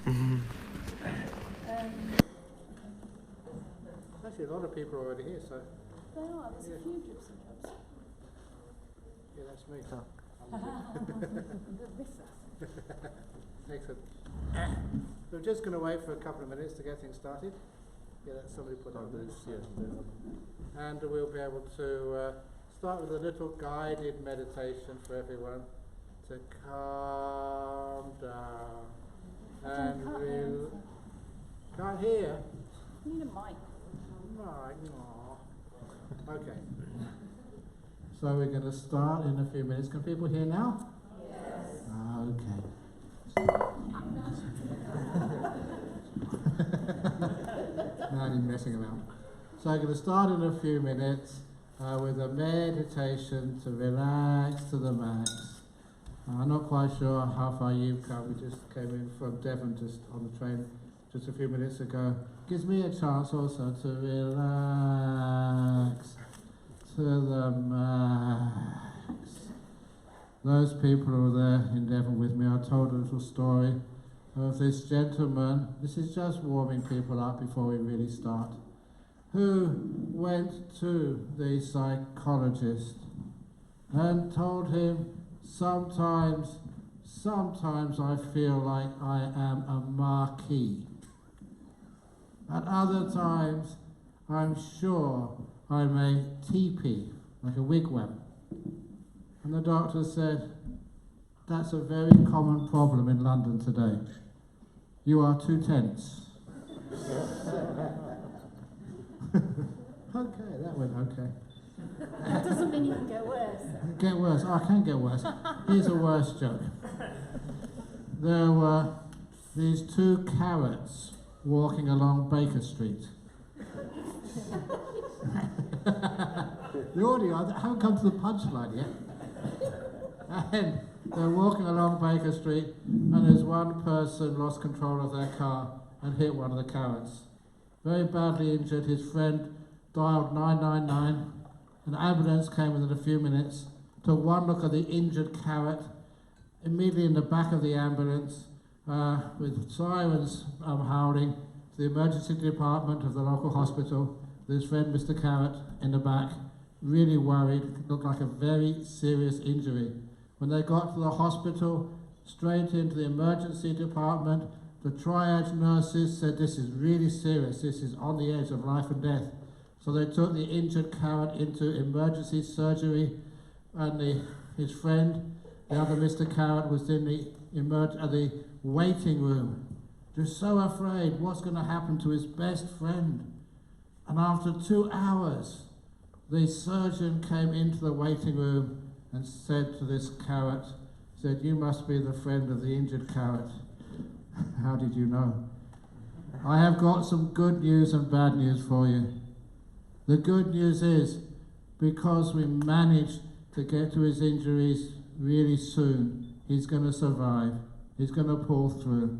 Actually, a lot of people are already here, so... There are, there's a few drips and drabs. Yeah, that's me. Excellent. We're just going to wait for a couple of minutes to get things started. Yeah, that's somebody put on this. Yes. And we'll be able to start with a little guided meditation for everyone to calm down. And we'll... Can't hear? You need a mic. Okay. So we're going to start in a few minutes. Can people hear now? Yes. Okay. Now I'm messing around. So I'm going to start in a few minutes with a meditation to relax to the max. I'm not quite sure how far you've come. We just came in from Devon just on the train just a few minutes ago. Gives me a chance also to relax to the max. Those people who were there in Devon with me, I told a little story of this gentleman. This is just warming people up before we really start. Who went to the psychologist and told him, sometimes I feel like I am a marquee. At other times, I'm sure I'm a teepee, like a wigwam. And the doctor said, that's a very common problem in London today. You are too tense. Okay, that went okay. That doesn't mean you can get worse. Get worse. Oh, I can get worse. Here's a worse joke. There were these two carrots walking along Baker Street. The audio, I haven't come to the punchline yet. And they're walking along Baker Street, and there's one person lost control of their car and hit one of the carrots. Very badly injured. His friend dialed 999. An ambulance came within a few minutes, took one look at the injured carrot, immediately in the back of the ambulance, with sirens howling, to the emergency department of the local hospital, with his friend Mr. Carrot in the back, really worried, looked like a very serious injury. When they got to the hospital, straight into the emergency department, the triage nurses said, this is really serious, this is on the edge of life and death. So they took the injured carrot into emergency surgery, and his friend, the other Mr. Carrot, was in the waiting room, just so afraid what's going to happen to his best friend. And after 2 hours, the surgeon came into the waiting room and said to this carrot, said, you must be the friend of the injured carrot. How did you know? I have got some good news and bad news for you. The good news is, because we managed to get to his injuries really soon, he's going to survive. He's going to pull through.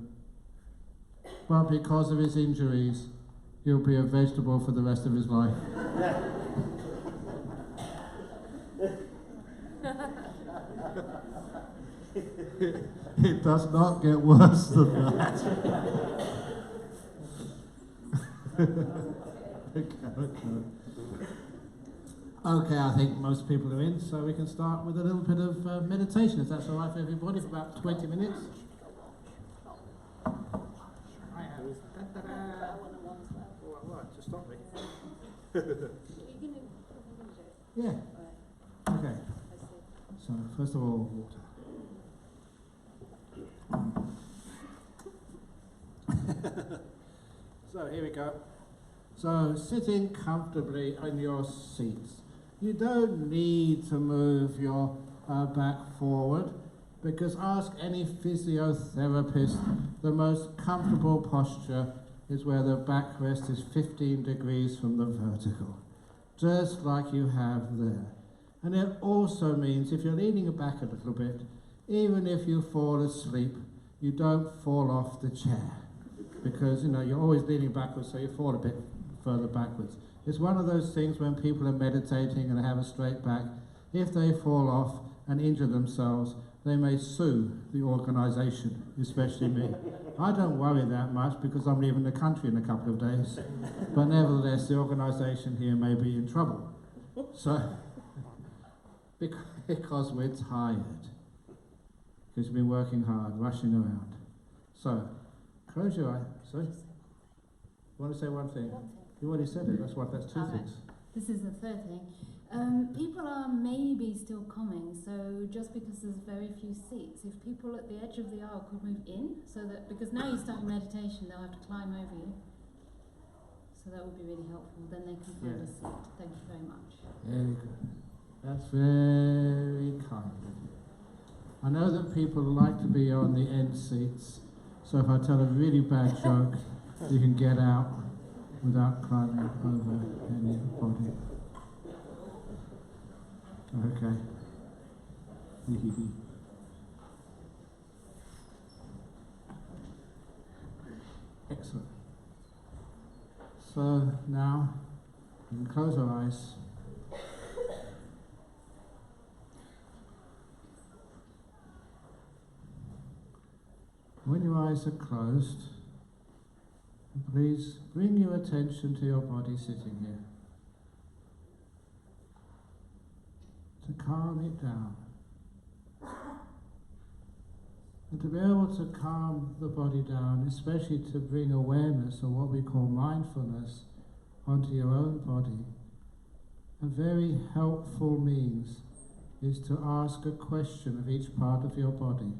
But because of his injuries, he'll be a vegetable for the rest of his life. It does not get worse than that. Okay, I think most people are in, so we can start with a little bit of meditation, if that's all right for everybody, for about 20 minutes. Right, just stop me. Yeah. Okay. So, first of all, water. So, here we go. So, sitting comfortably on your seats. You don't need to move your back forward, because ask any physiotherapist, the most comfortable posture is where the backrest is 15 degrees from the vertical, just like you have there. And it also means if you're leaning back a little bit, even if you fall asleep, you don't fall off the chair, because you're always leaning backwards, so you fall a bit further backwards. It's one of those things when people are meditating and have a straight back, if they fall off and injure themselves, they may sue the organisation, especially me. I don't worry that much because I'm leaving the country in a couple of days. But nevertheless, the organisation here may be in trouble. So, because we're tired. Because we've been working hard, rushing around. So, close your eyes. Sorry? You want to say one thing? You already said it. That's two things. This is the third thing. People are maybe still coming, so just because there's very few seats, if people at the edge of the aisle could move in, so that, because now you start meditation, they'll have to climb over you. So that would be really helpful. Then they can find a seat. Thank you very much. Very good. That's very kind. I know that people like to be on the end seats, so if I tell a really bad joke, you can get out without climbing over anybody. Okay. Excellent. So now we can close our eyes. When your eyes are closed, please bring your attention to your body sitting here. To calm it down. And to be able to calm the body down, especially to bring awareness, or what we call mindfulness, onto your own body, a very helpful means is to ask a question of each part of your body,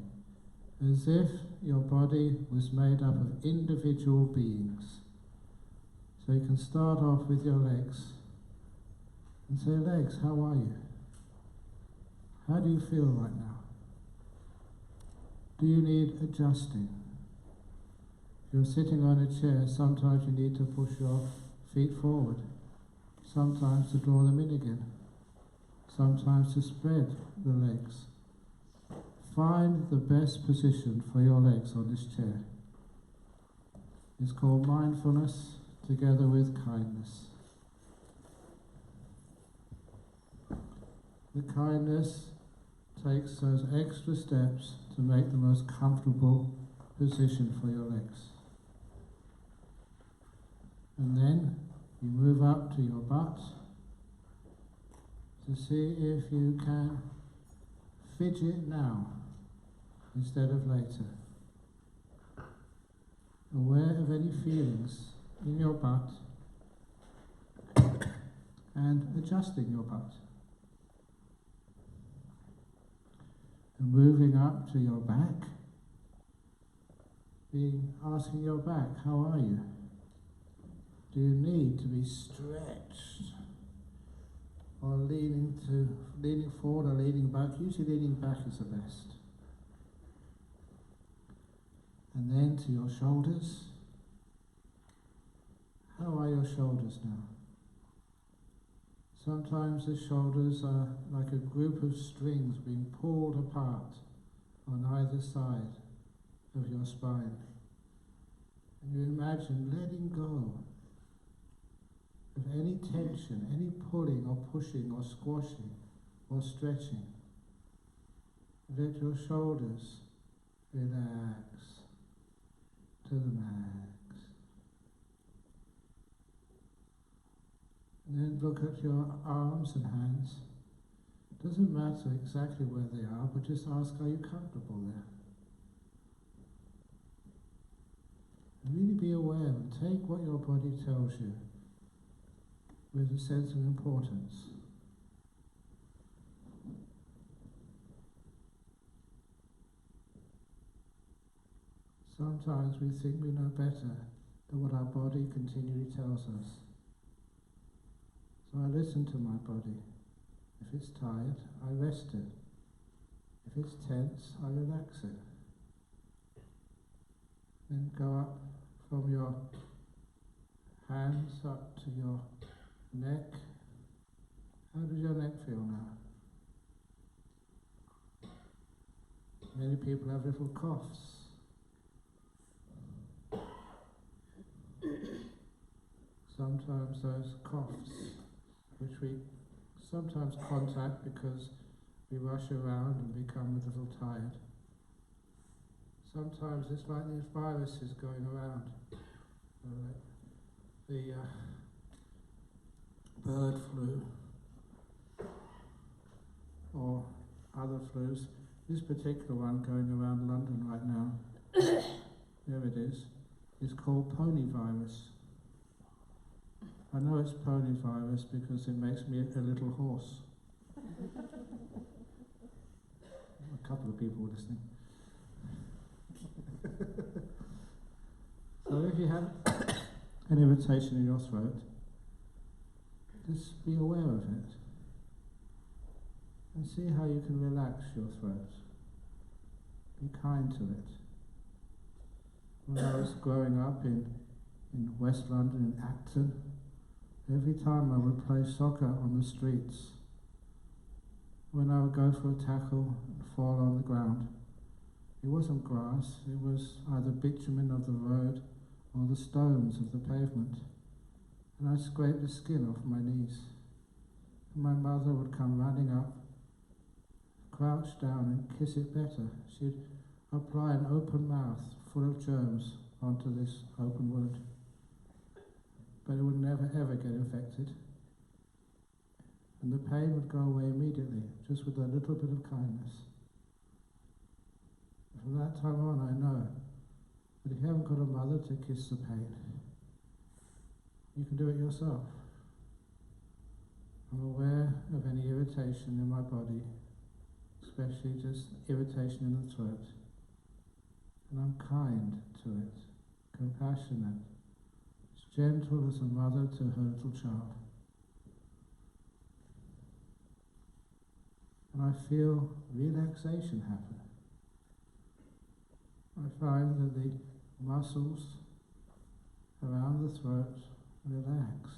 as if your body was made up of individual beings. So you can start off with your legs and say, legs, how are you? How do you feel right now? Do you need adjusting? If you're sitting on a chair, sometimes you need to push your feet forward, sometimes to draw them in again, sometimes to spread the legs. Find the best position for your legs on this chair. It's called mindfulness together with kindness. The kindness takes those extra steps to make the most comfortable position for your legs. And then you move up to your butt to see if you can fidget now instead of later. Aware of any feelings in your butt and adjusting your butt. And moving up to your back, asking your back, how are you? Do you need to be stretched? Or leaning forward or leaning back? Usually leaning back is the best. And then to your shoulders. How are your shoulders now? Sometimes the shoulders are like a group of strings being pulled apart on either side of your spine. And you imagine letting go of any tension, any pulling or pushing or squashing or stretching. Let your shoulders relax to the max. And then look at your arms and hands. Doesn't matter exactly where they are, but just ask, are you comfortable there? And really be aware and take what your body tells you with a sense of importance. Sometimes we think we know better than what our body continually tells us. So I listen to my body. If it's tired, I rest it. If it's tense, I relax it. Then go up from your hands up to your neck. How does your neck feel now? Many people have little coughs. Sometimes those coughs, which we sometimes contact because we rush around and become a little tired. Sometimes it's like these viruses going around. The bird flu or other flus. This particular one going around London right now, there it is called pony virus. I know it's pony virus because it makes me a little hoarse. A couple of people listening. So if you have an irritation in your throat, just be aware of it and see how you can relax your throat. Be kind to it. When I was growing up in West London, in Acton, every time I would play soccer on the streets, when I would go for a tackle and fall on the ground, it wasn't grass, it was either bitumen of the road or the stones of the pavement. And I'd scrape the skin off my knees. And my mother would come running up, crouch down and kiss it better. She'd apply an open mouth full of germs onto this open wound. But it would never ever get infected. And the pain would go away immediately, just with a little bit of kindness. From that time on, I know that if you haven't got a mother to kiss the pain, you can do it yourself. I'm aware of any irritation in my body, especially just irritation in the throat. And I'm kind to it, compassionate, as gentle as a mother to her little child. And I feel relaxation happen. I find that the muscles around the throat relax.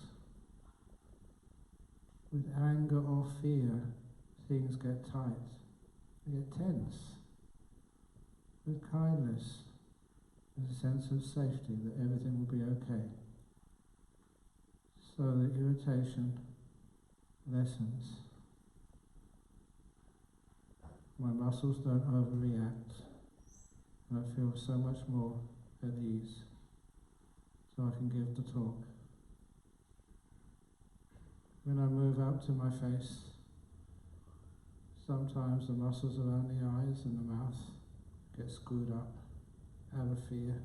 With anger or fear, things get tight, they get tense. With kindness, there's a sense of safety that everything will be okay. So the irritation lessens. My muscles don't overreact, and I feel so much more at ease, so I can give the talk. When I move up to my face, sometimes the muscles around the eyes and the mouth get screwed up out of fear,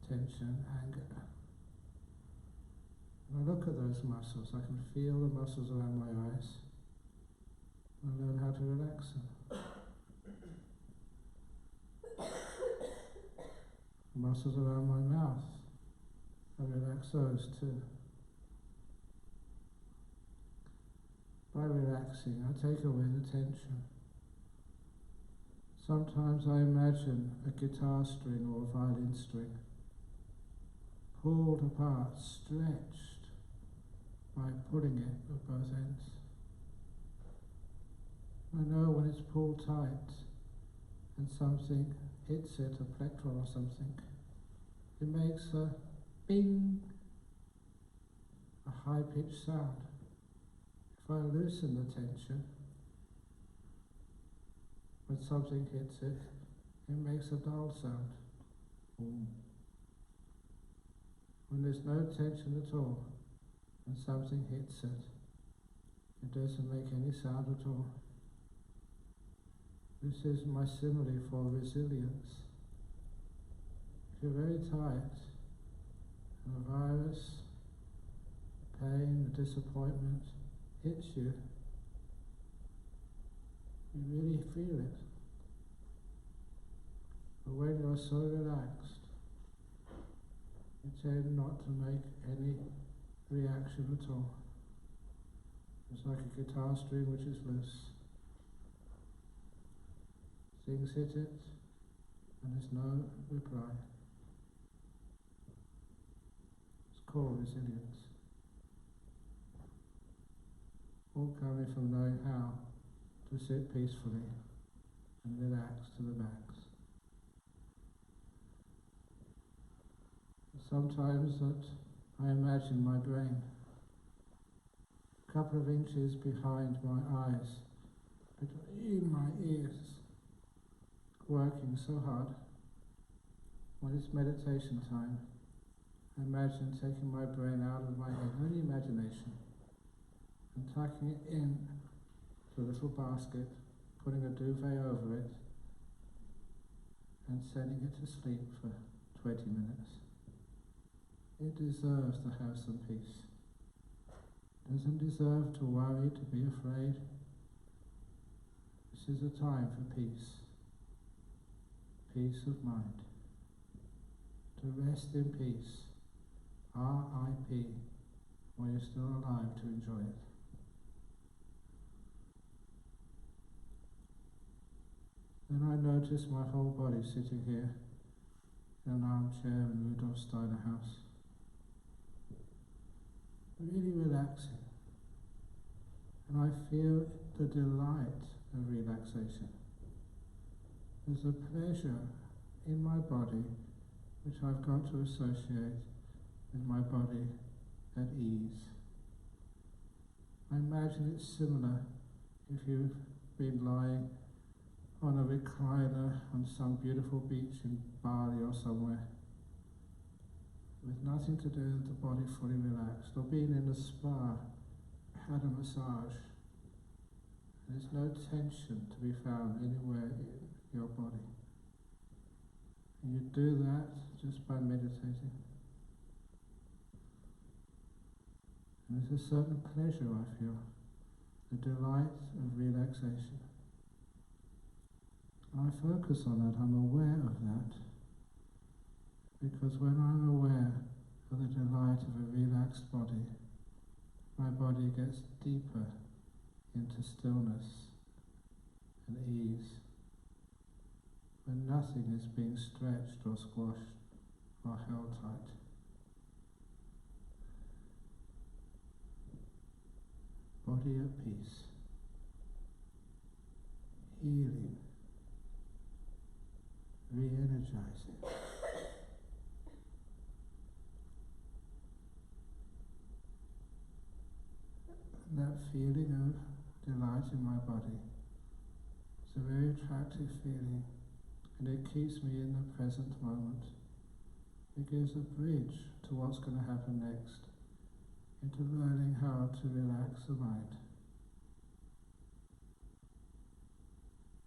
tension, anger. When I look at those muscles, I can feel the muscles around my eyes. I learn how to relax them. Muscles around my mouth, I relax those too. By relaxing, I take away the tension. Sometimes I imagine a guitar string or a violin string pulled apart, stretched by pulling it at both ends. I know when it's pulled tight and something hits it, a plectron or something, it makes a bing, a high-pitched sound. If I loosen the tension, when something hits it, it makes a dull sound. Boom. When there's no tension at all, and something hits it, it doesn't make any sound at all. This is my simile for resilience. If you're very tight, and a virus, pain, a disappointment hits you, you really feel it. But when you're so relaxed, you tend not to make any reaction at all. It's like a guitar string which is loose. Things hit it, and there's no reply. It's called resilience. All coming from knowing how to sit peacefully and relax to the max. Sometimes that I imagine my brain a couple of inches behind my eyes, between my ears, working so hard. When it's meditation time, I imagine taking my brain out of my head, only imagination, and tucking it in to a little basket, putting a duvet over it, and sending it to sleep for 20 minutes. It deserves to have some peace. Doesn't deserve to worry, to be afraid. This is a time for peace. Peace of mind. To rest in peace. R.I.P. when you're still alive to enjoy it. Then I notice my whole body sitting here in an armchair in Rudolph Steiner house. Really relaxing. And I feel the delight of relaxation. There's a pleasure in my body which I've got to associate with my body at ease. I imagine it's similar if you've been lying on a recliner on some beautiful beach in Bali or somewhere, with nothing to do with the body fully relaxed, or being in a spa, had a massage. There's no tension to be found anywhere in your body. And you do that just by meditating. And there's a certain pleasure I feel, the delight of relaxation. I focus on that, I'm aware of that. Because when I'm aware of the delight of a relaxed body, my body gets deeper into stillness and ease, when nothing is being stretched or squashed or held tight. Body at peace, healing, re-energizing. That feeling of delight in my body is a very attractive feeling, and it keeps me in the present moment. It gives a bridge to what's going to happen next, into learning how to relax the mind.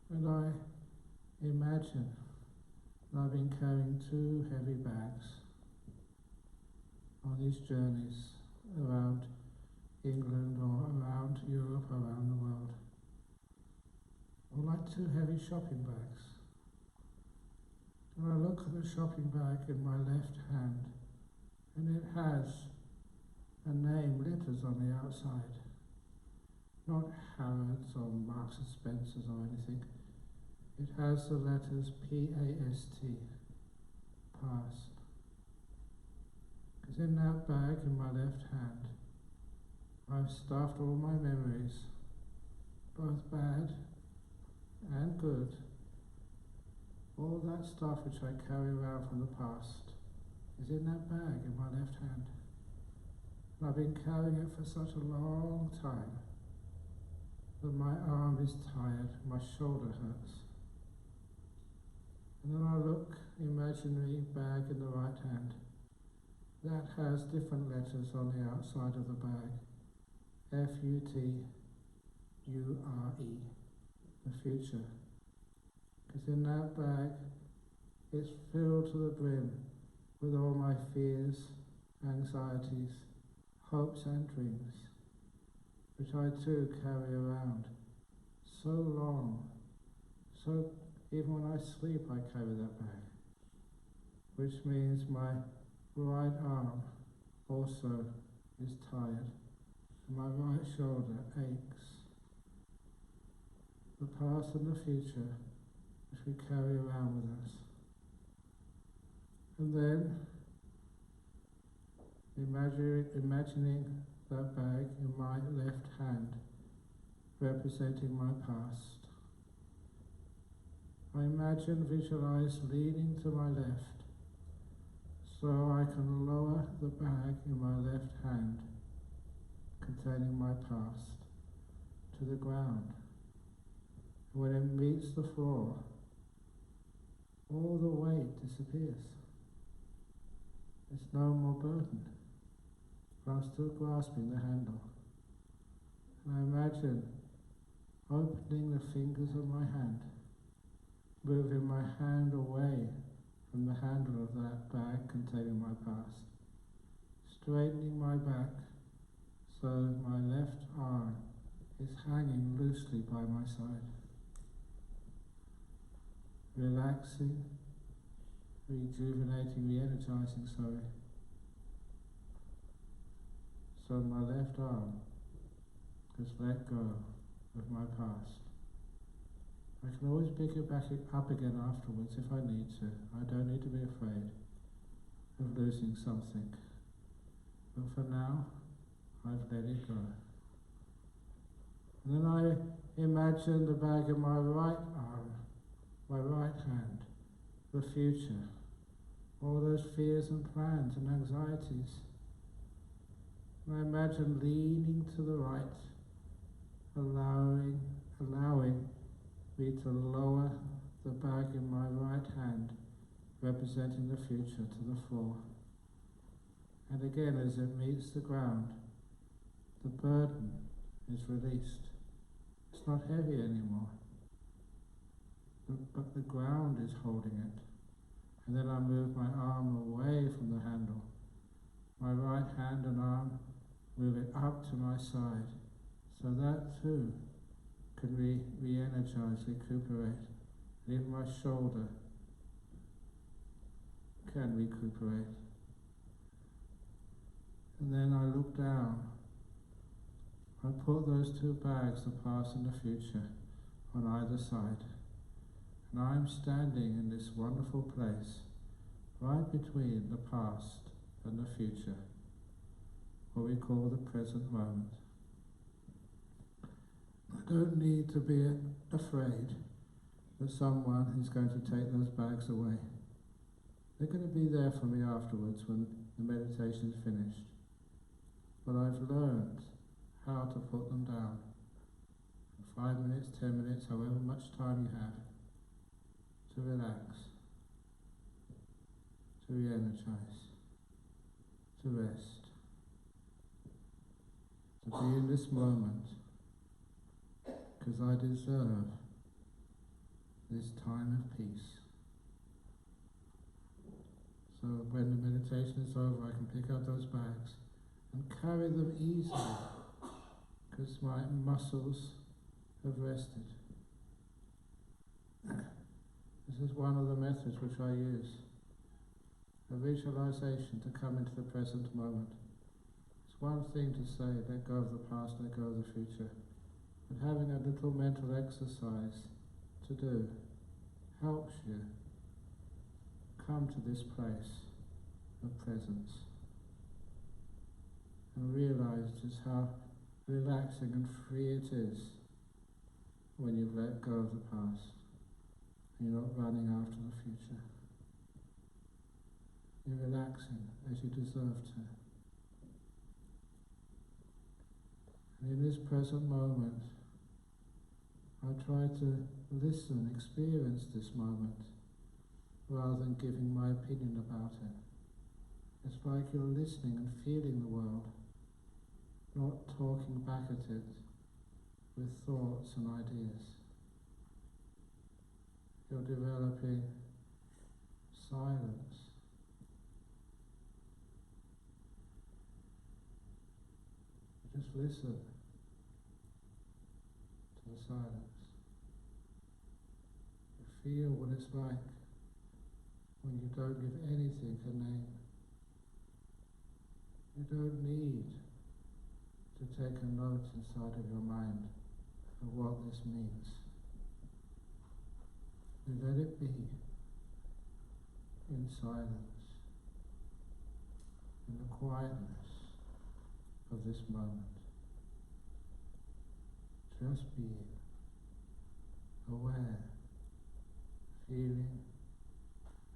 And I imagine that I've been carrying 2 heavy bags on these journeys around England or around Europe, around the world, or like 2 heavy shopping bags. And I look at the shopping bag in my left hand, and it has a name, letters on the outside, not Harrods or Marks and Spencers or anything. It has the letters P-A-S-T, past. Because in that bag in my left hand, I've stuffed all my memories, both bad and good. All that stuff which I carry around from the past is in that bag in my left hand. And I've been carrying it for such a long time that my arm is tired, my shoulder hurts. And then I look, imaginary bag in the right hand. That has different letters on the outside of the bag. F-U-T-U-R-E, the future. Because in that bag, it's filled to the brim with all my fears, anxieties, hopes and dreams, which I too carry around so long, so even when I sleep I carry that bag, which means my right arm also is tired, and my right shoulder aches. The past and the future which we carry around with us. And then imagining that bag in my left hand, representing my past. I visualize leaning to my left, so I can lower the bag in my left hand, containing my past, to the ground, When it meets the floor, all the weight disappears. There's no more burden. But I'm still grasping the handle. And I imagine opening the fingers of my hand, moving my hand away from the handle of that bag containing my past, straightening my back so my left arm is hanging loosely by my side, relaxing, rejuvenating, re-energizing, so my left arm has let go of my past. I can always pick it back up again afterwards if I need to. I don't need to be afraid of losing something. But for now, I've let it go. And then I imagine the bag in my right arm, my right hand, the future, all those fears and plans and anxieties. And I imagine leaning to the right, allowing me to lower the bag in my right hand, representing the future, to the floor. And again, as it meets the ground, the burden is released. It's not heavy anymore, but the ground is holding it. And then I move my arm away from the handle. My right hand and arm, move it up to my side, so that too can re-energize, recuperate. And even my shoulder can recuperate. And then I look down. I put those two bags, the past and the future, on either side. And I'm standing in this wonderful place, right between the past and the future, what we call the present moment. I don't need to be afraid that someone is going to take those bags away. They're going to be there for me afterwards when the meditation is finished. But I've learned how to put them down. 5 minutes, 10 minutes, however much time you have, to relax, to re-energize, to rest, to be in this moment, because I deserve this time of peace. So when the meditation is over, I can pick up those bags and carry them easily, because my muscles have rested. This is one of the methods which I use, a visualization to come into the present moment. It's one thing to say, let go of the past, let go of the future, but having a little mental exercise to do helps you come to this place of presence and realize just how relaxing and free it is when you've let go of the past and you're not running after the future. You're relaxing as you deserve to. And in this present moment, I try to listen, experience this moment, rather than giving my opinion about it. It's like you're listening and feeling the world, not talking back at it with thoughts and ideas. You're developing silence. Just listen to the silence. You feel what it's like when you don't give anything a name. You don't need to take a note inside of your mind of what this means. You let it be in silence, in the quietness of this moment. Just being aware, feeling,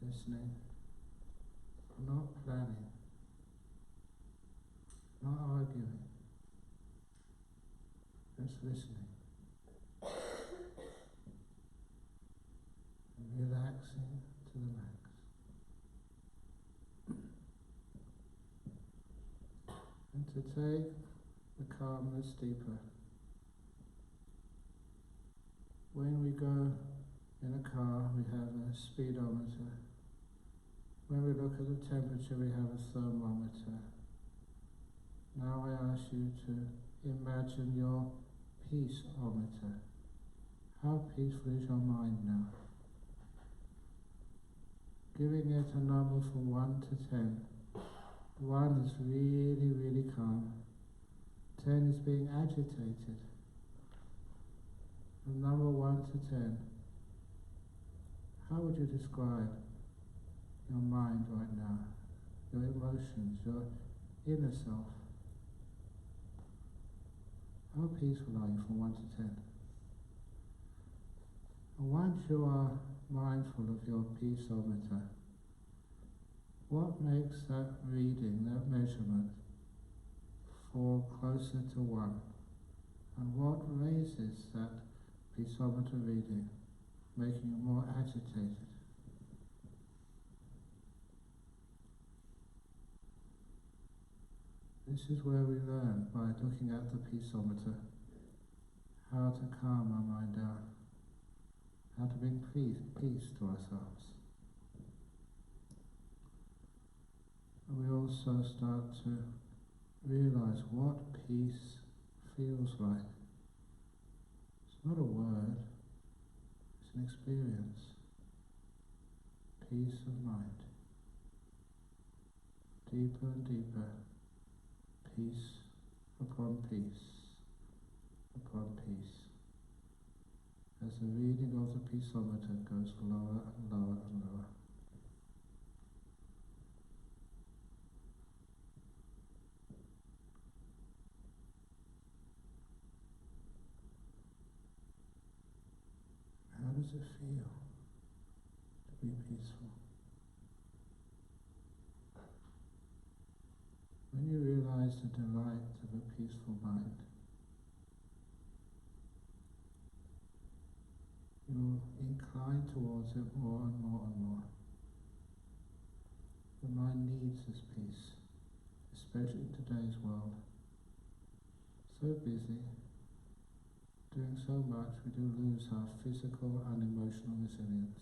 listening, not planning, not arguing, just listening. to take the calmness deeper. When we go in a car, we have a speedometer. When we look at the temperature, we have a thermometer. Now I ask you to imagine your peaceometer. How peaceful is your mind now? Giving it a number from 1 to 10. 1 is really, really calm. 10 is being agitated. From number 1 to 10, how would you describe your mind right now, your emotions, your inner self? How peaceful are you from 1 to 10? And once you are mindful of your peaceometer, what makes that reading, that measurement, fall closer to 1? And what raises that peaceometer reading, making you more agitated? This is where we learn, by looking at the peaceometer, how to calm our mind down, how to bring peace to ourselves. And we also start to realize what peace feels like. It's not a word, it's an experience. Peace of mind. Deeper and deeper. Peace upon peace upon peace. As the reading of the peaceometer goes lower and lower and lower. How does it feel to be peaceful? When you realize the delight of a peaceful mind, you'll incline towards it more and more and more. The mind needs this peace, especially in today's world. So busy, doing so much, we do lose our physical and emotional resilience.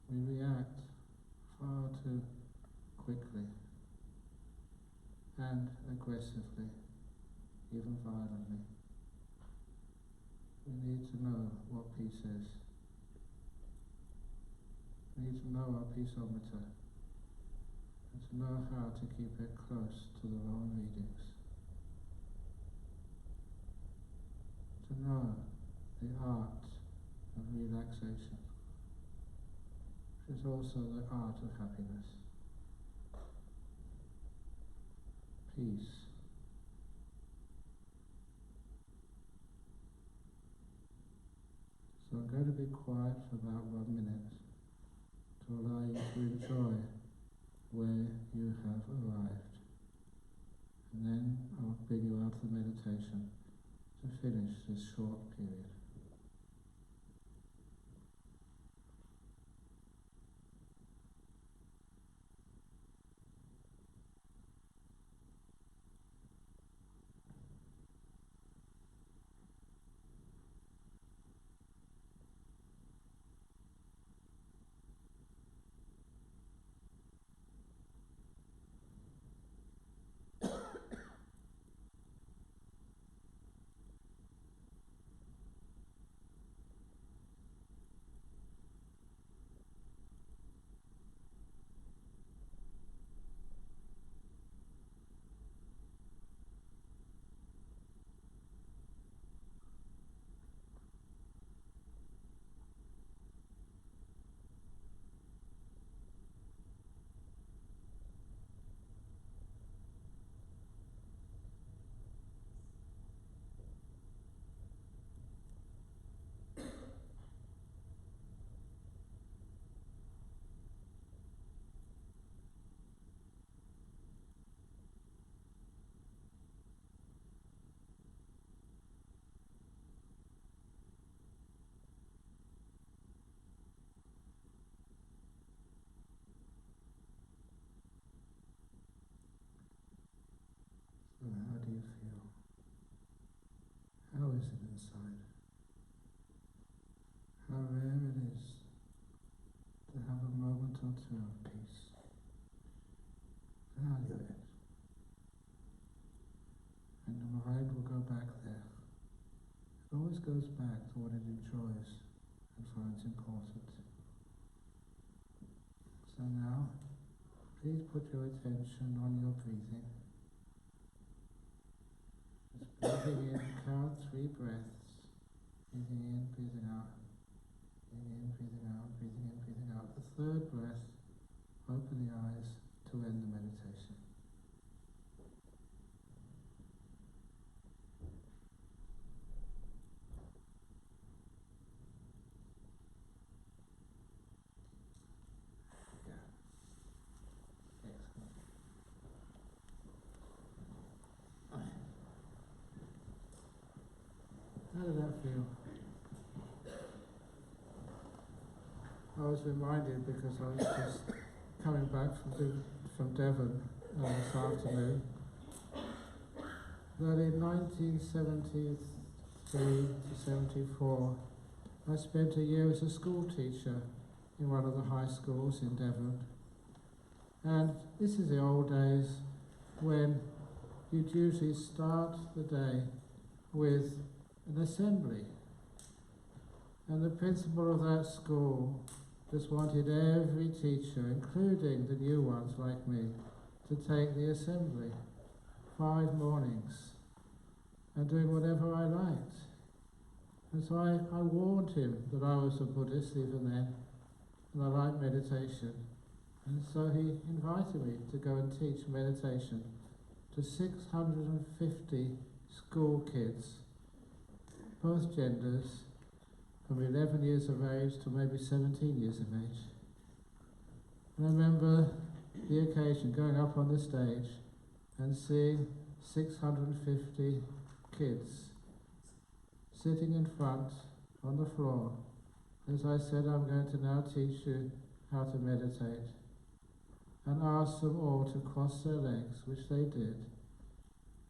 We react far too quickly and aggressively, even violently. We need to know what peace is. We need to know our peaceometer and to know how to keep it close to the lower readings. To know the art of relaxation, which is also the art of happiness. Peace. So I'm going to be quiet for about 1 minute to allow you to enjoy where you have arrived. And then I'll bring you out of the meditation to finish this short period. to what it enjoys and finds important. So now, please put your attention on your breathing. Just breathing in, count 3 breaths. Breathing in, breathing out. Breathing in, breathing out, breathing in, breathing out. The 3rd breath, open the eyes to end the meditation. How did that feel? I was reminded, because I was just coming back from Devon this afternoon, that in 1973 to 74 I spent a year as a school teacher in one of the high schools in Devon. And this is the old days when you'd usually start the day with an assembly. And the principal of that school just wanted every teacher, including the new ones like me, to take the assembly 5 mornings and doing whatever I liked. And so I warned him that I was a Buddhist even then, and I liked meditation. And so he invited me to go and teach meditation to 650 school kids, both genders, from 11 years of age to maybe 17 years of age. And I remember the occasion, going up on the stage and seeing 650 kids sitting in front on the floor as I said, I'm going to now teach you how to meditate, and ask them all to cross their legs, which they did,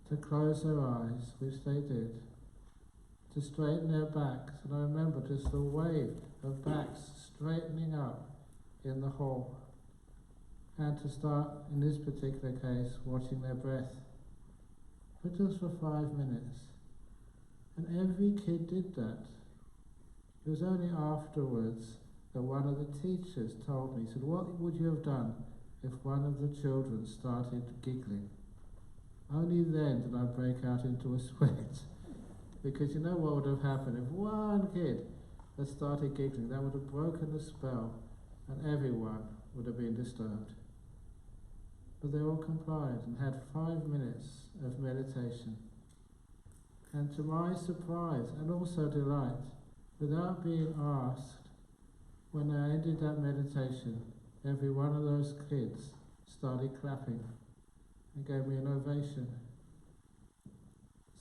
to close their eyes, which they did, to straighten their backs. And I remember just the wave of backs straightening up in the hall, and to start, in this particular case, watching their breath, but just for 5 minutes. And every kid did that. It was only afterwards that one of the teachers told me, he said, what would you have done if one of the children started giggling? Only then did I break out into a sweat. Because you know what would have happened if one kid had started giggling? That would have broken the spell and everyone would have been disturbed. But they all complied and had 5 minutes of meditation. And to my surprise and also delight, without being asked, when I ended that meditation, every one of those kids started clapping and gave me an ovation.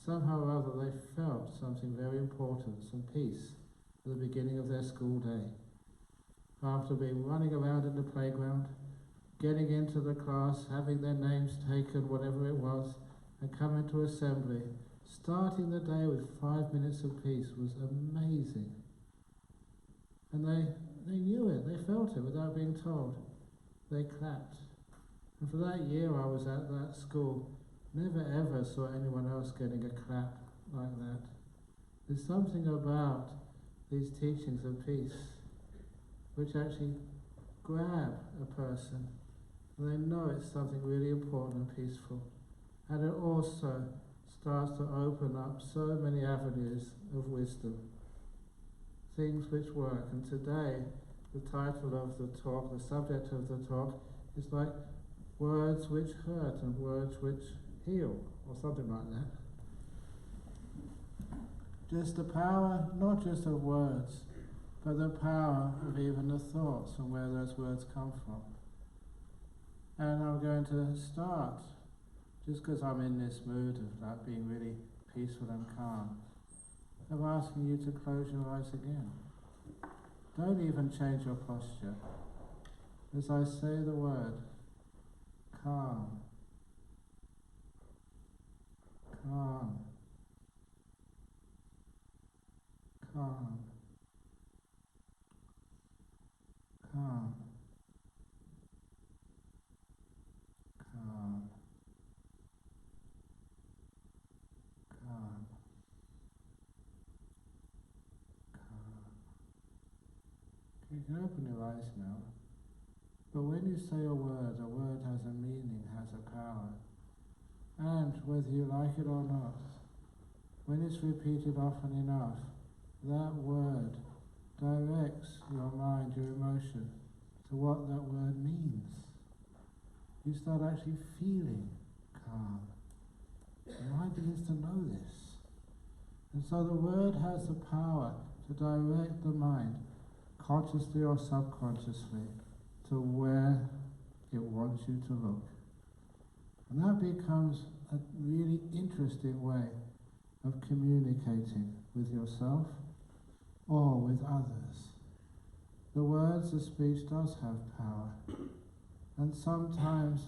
Somehow or other they felt something very important, some peace, at the beginning of their school day. After being running around in the playground, getting into the class, having their names taken, whatever it was, and coming to assembly, starting the day with 5 minutes of peace was amazing. And they knew it, they felt it without being told. They clapped. And for that year I was at that school, never ever saw anyone else getting a clap like that. There's something about these teachings of peace which actually grab a person, and they know it's something really important and peaceful. And it also starts to open up so many avenues of wisdom, things which work. And today, the title of the talk, the subject of the talk, is like words which hurt and words which heal, or something like that. Just the power, not just of words, but the power of even the thoughts and where those words come from. And I'm going to start, just because I'm in this mood of like being really peaceful and calm, of asking you to close your eyes again. Don't even change your posture. As I say the word, calm, calm, calm, calm, calm, calm, you can open your eyes now. But when you say a word has a meaning, has a power. And whether you like it or not, when it's repeated often enough, that word directs your mind, your emotion, to what that word means. You start actually feeling calm. The mind begins to know this. And so the word has the power to direct the mind, consciously or subconsciously, to where it wants you to look. And that becomes a really interesting way of communicating with yourself or with others. The words of speech does have power. And sometimes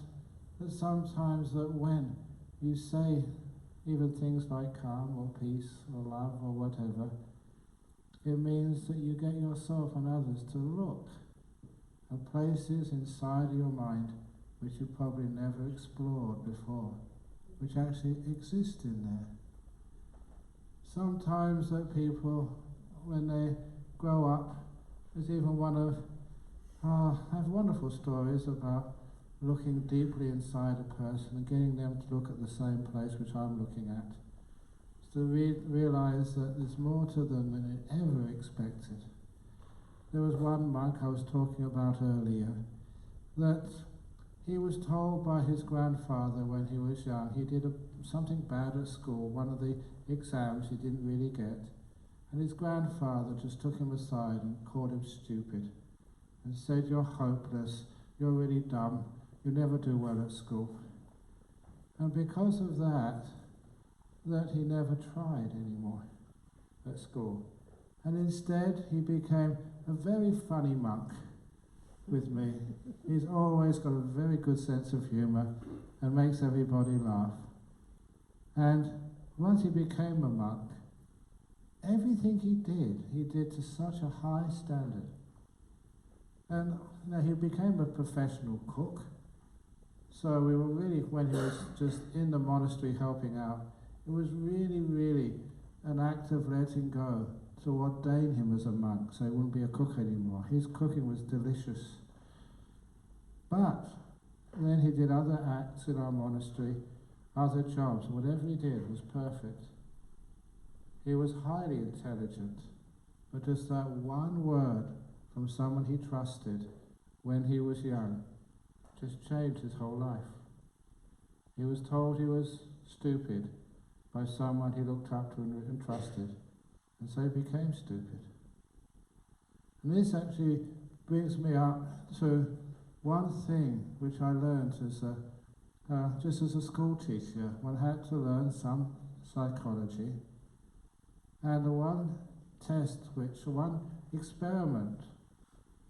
that when you say even things like calm or peace or love or whatever, it means that you get yourself and others to look at places inside your mind which you probably never explored before, which actually exist in there. Sometimes that people, when they grow up, there's even I have wonderful stories about looking deeply inside a person and getting them to look at the same place which I'm looking at. To realize that there's more to them than they ever expected. There was one monk I was talking about earlier, that he was told by his grandfather when he was young, he did something bad at school, one of the exams he didn't really get, and his grandfather just took him aside and called him stupid and said, "You're hopeless, you're really dumb, you never do well at school." And because of that he never tried anymore at school. And instead he became a very funny monk with me. He's always got a very good sense of humour and makes everybody laugh. And once he became a monk, everything he did to such a high standard. And he became a professional cook. So we were really, when he was just in the monastery helping out, it was really, really an act of letting go to ordain him as a monk so he wouldn't be a cook anymore. His cooking was delicious. But then he did other acts in our monastery, other jobs. Whatever he did was perfect. He was highly intelligent, but just that one word from someone he trusted when he was young just changed his whole life. He was told he was stupid by someone he looked up to and trusted, and so he became stupid. And this actually brings me up to one thing which I learned as just as a school teacher. One had to learn some psychology, and the one experiment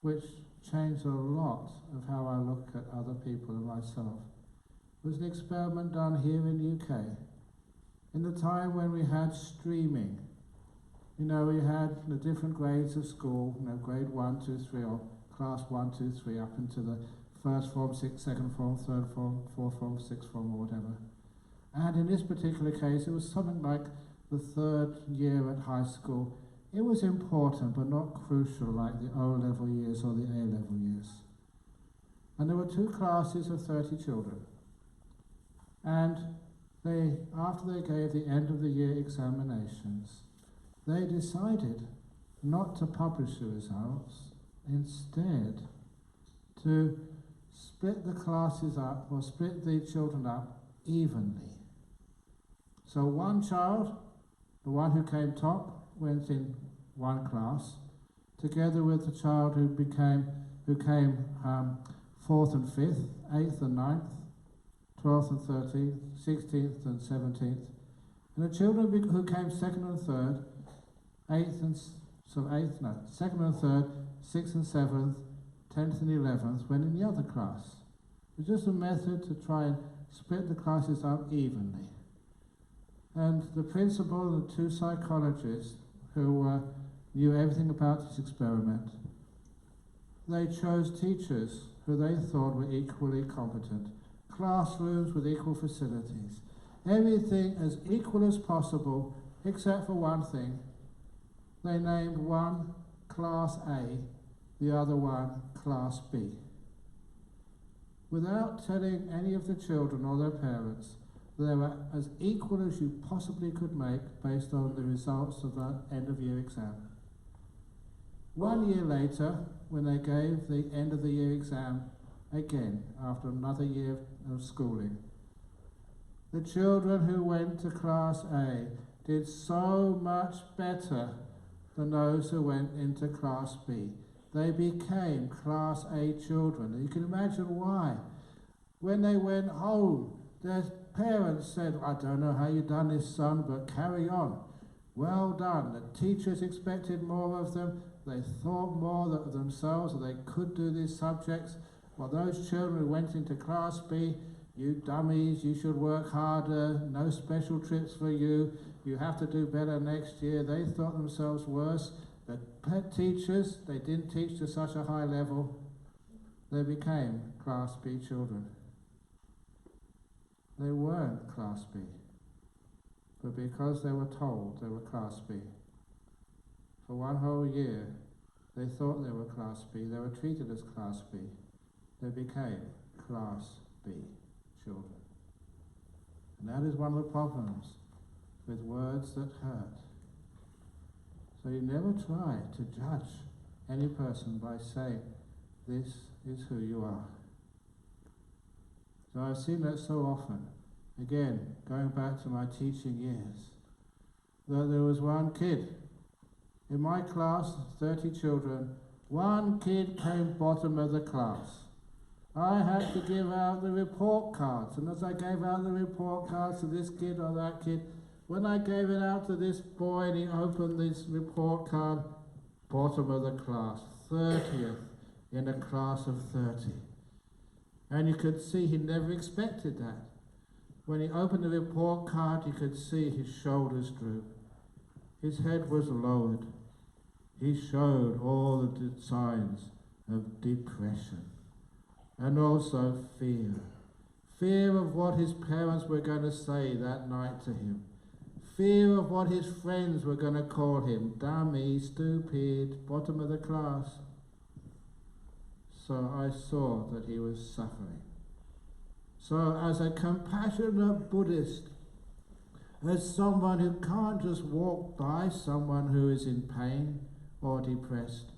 which changed a lot of how I look at other people and myself was an experiment done here in the UK. In the time when we had streaming, we had the different grades of school, grade 1, 2, 3, or class 1, 2, 3, up into the first form, second form, third form, fourth form, sixth form, or whatever. And in this particular case, it was something like the third year at high school. It was important, but not crucial like the O-level years or the A-level years. And there were 2 classes of 30 children. And after they gave the end of the year examinations, they decided not to publish the results, instead to split the classes up, or split the children up evenly. So one child, the one who came top, went in one class, together with the child who came 4th and 5th, 8th and 9th, 12th and 13th, 16th and 17th, and the children who came 2nd and 3rd, 2nd and 3rd, 6th and 7th, 10th and 11th went in the other class. It was just a method to try and split the classes up evenly. And the principal and the 2 psychologists who knew everything about this experiment, they chose teachers who they thought were equally competent, classrooms with equal facilities, everything as equal as possible, except for one thing. They named one Class A the other one Class B. Without telling any of the children or their parents, they were as equal as you possibly could make based on the results of that end-of-year exam. 1 year later, when they gave the end-of-the-year exam again, after another year of schooling, the children who went to Class A did so much better than those who went into Class B. They became Class A children. And you can imagine why. When they went home, their parents said, I don't know how you've done this, son, but carry on. Well done. The teachers expected more of them. They thought more of themselves, that they could do these subjects. While those children who went into Class B, you dummies, you should work harder, no special trips for you, you have to do better next year. They thought themselves worse. The teachers, they didn't teach to such a high level. They became Class B children. They weren't Class B, but because they were told they were Class B, for 1 whole year, they thought they were Class B, they were treated as Class B. They became Class B children. And that is one of the problems with words that hurt. So you never try to judge any person by saying, this is who you are. So I've seen that so often. Again, going back to my teaching years, that there was one kid. In my class, 30 children, one kid came bottom of the class. I had to give out the report cards, and as I gave out the report cards to this kid or that kid, when I gave it out to this boy and he opened this report card, bottom of the class, 30th in a class of 30. And you could see he never expected that. When he opened the report card, you could see his shoulders droop. His head was lowered. He showed all the signs of depression and also fear. Fear of what his parents were going to say that night to him. Fear of what his friends were going to call him. Dummy, stupid, bottom of the class. So I saw that he was suffering. So as a compassionate Buddhist, as someone who can't just walk by someone who is in pain or depressed,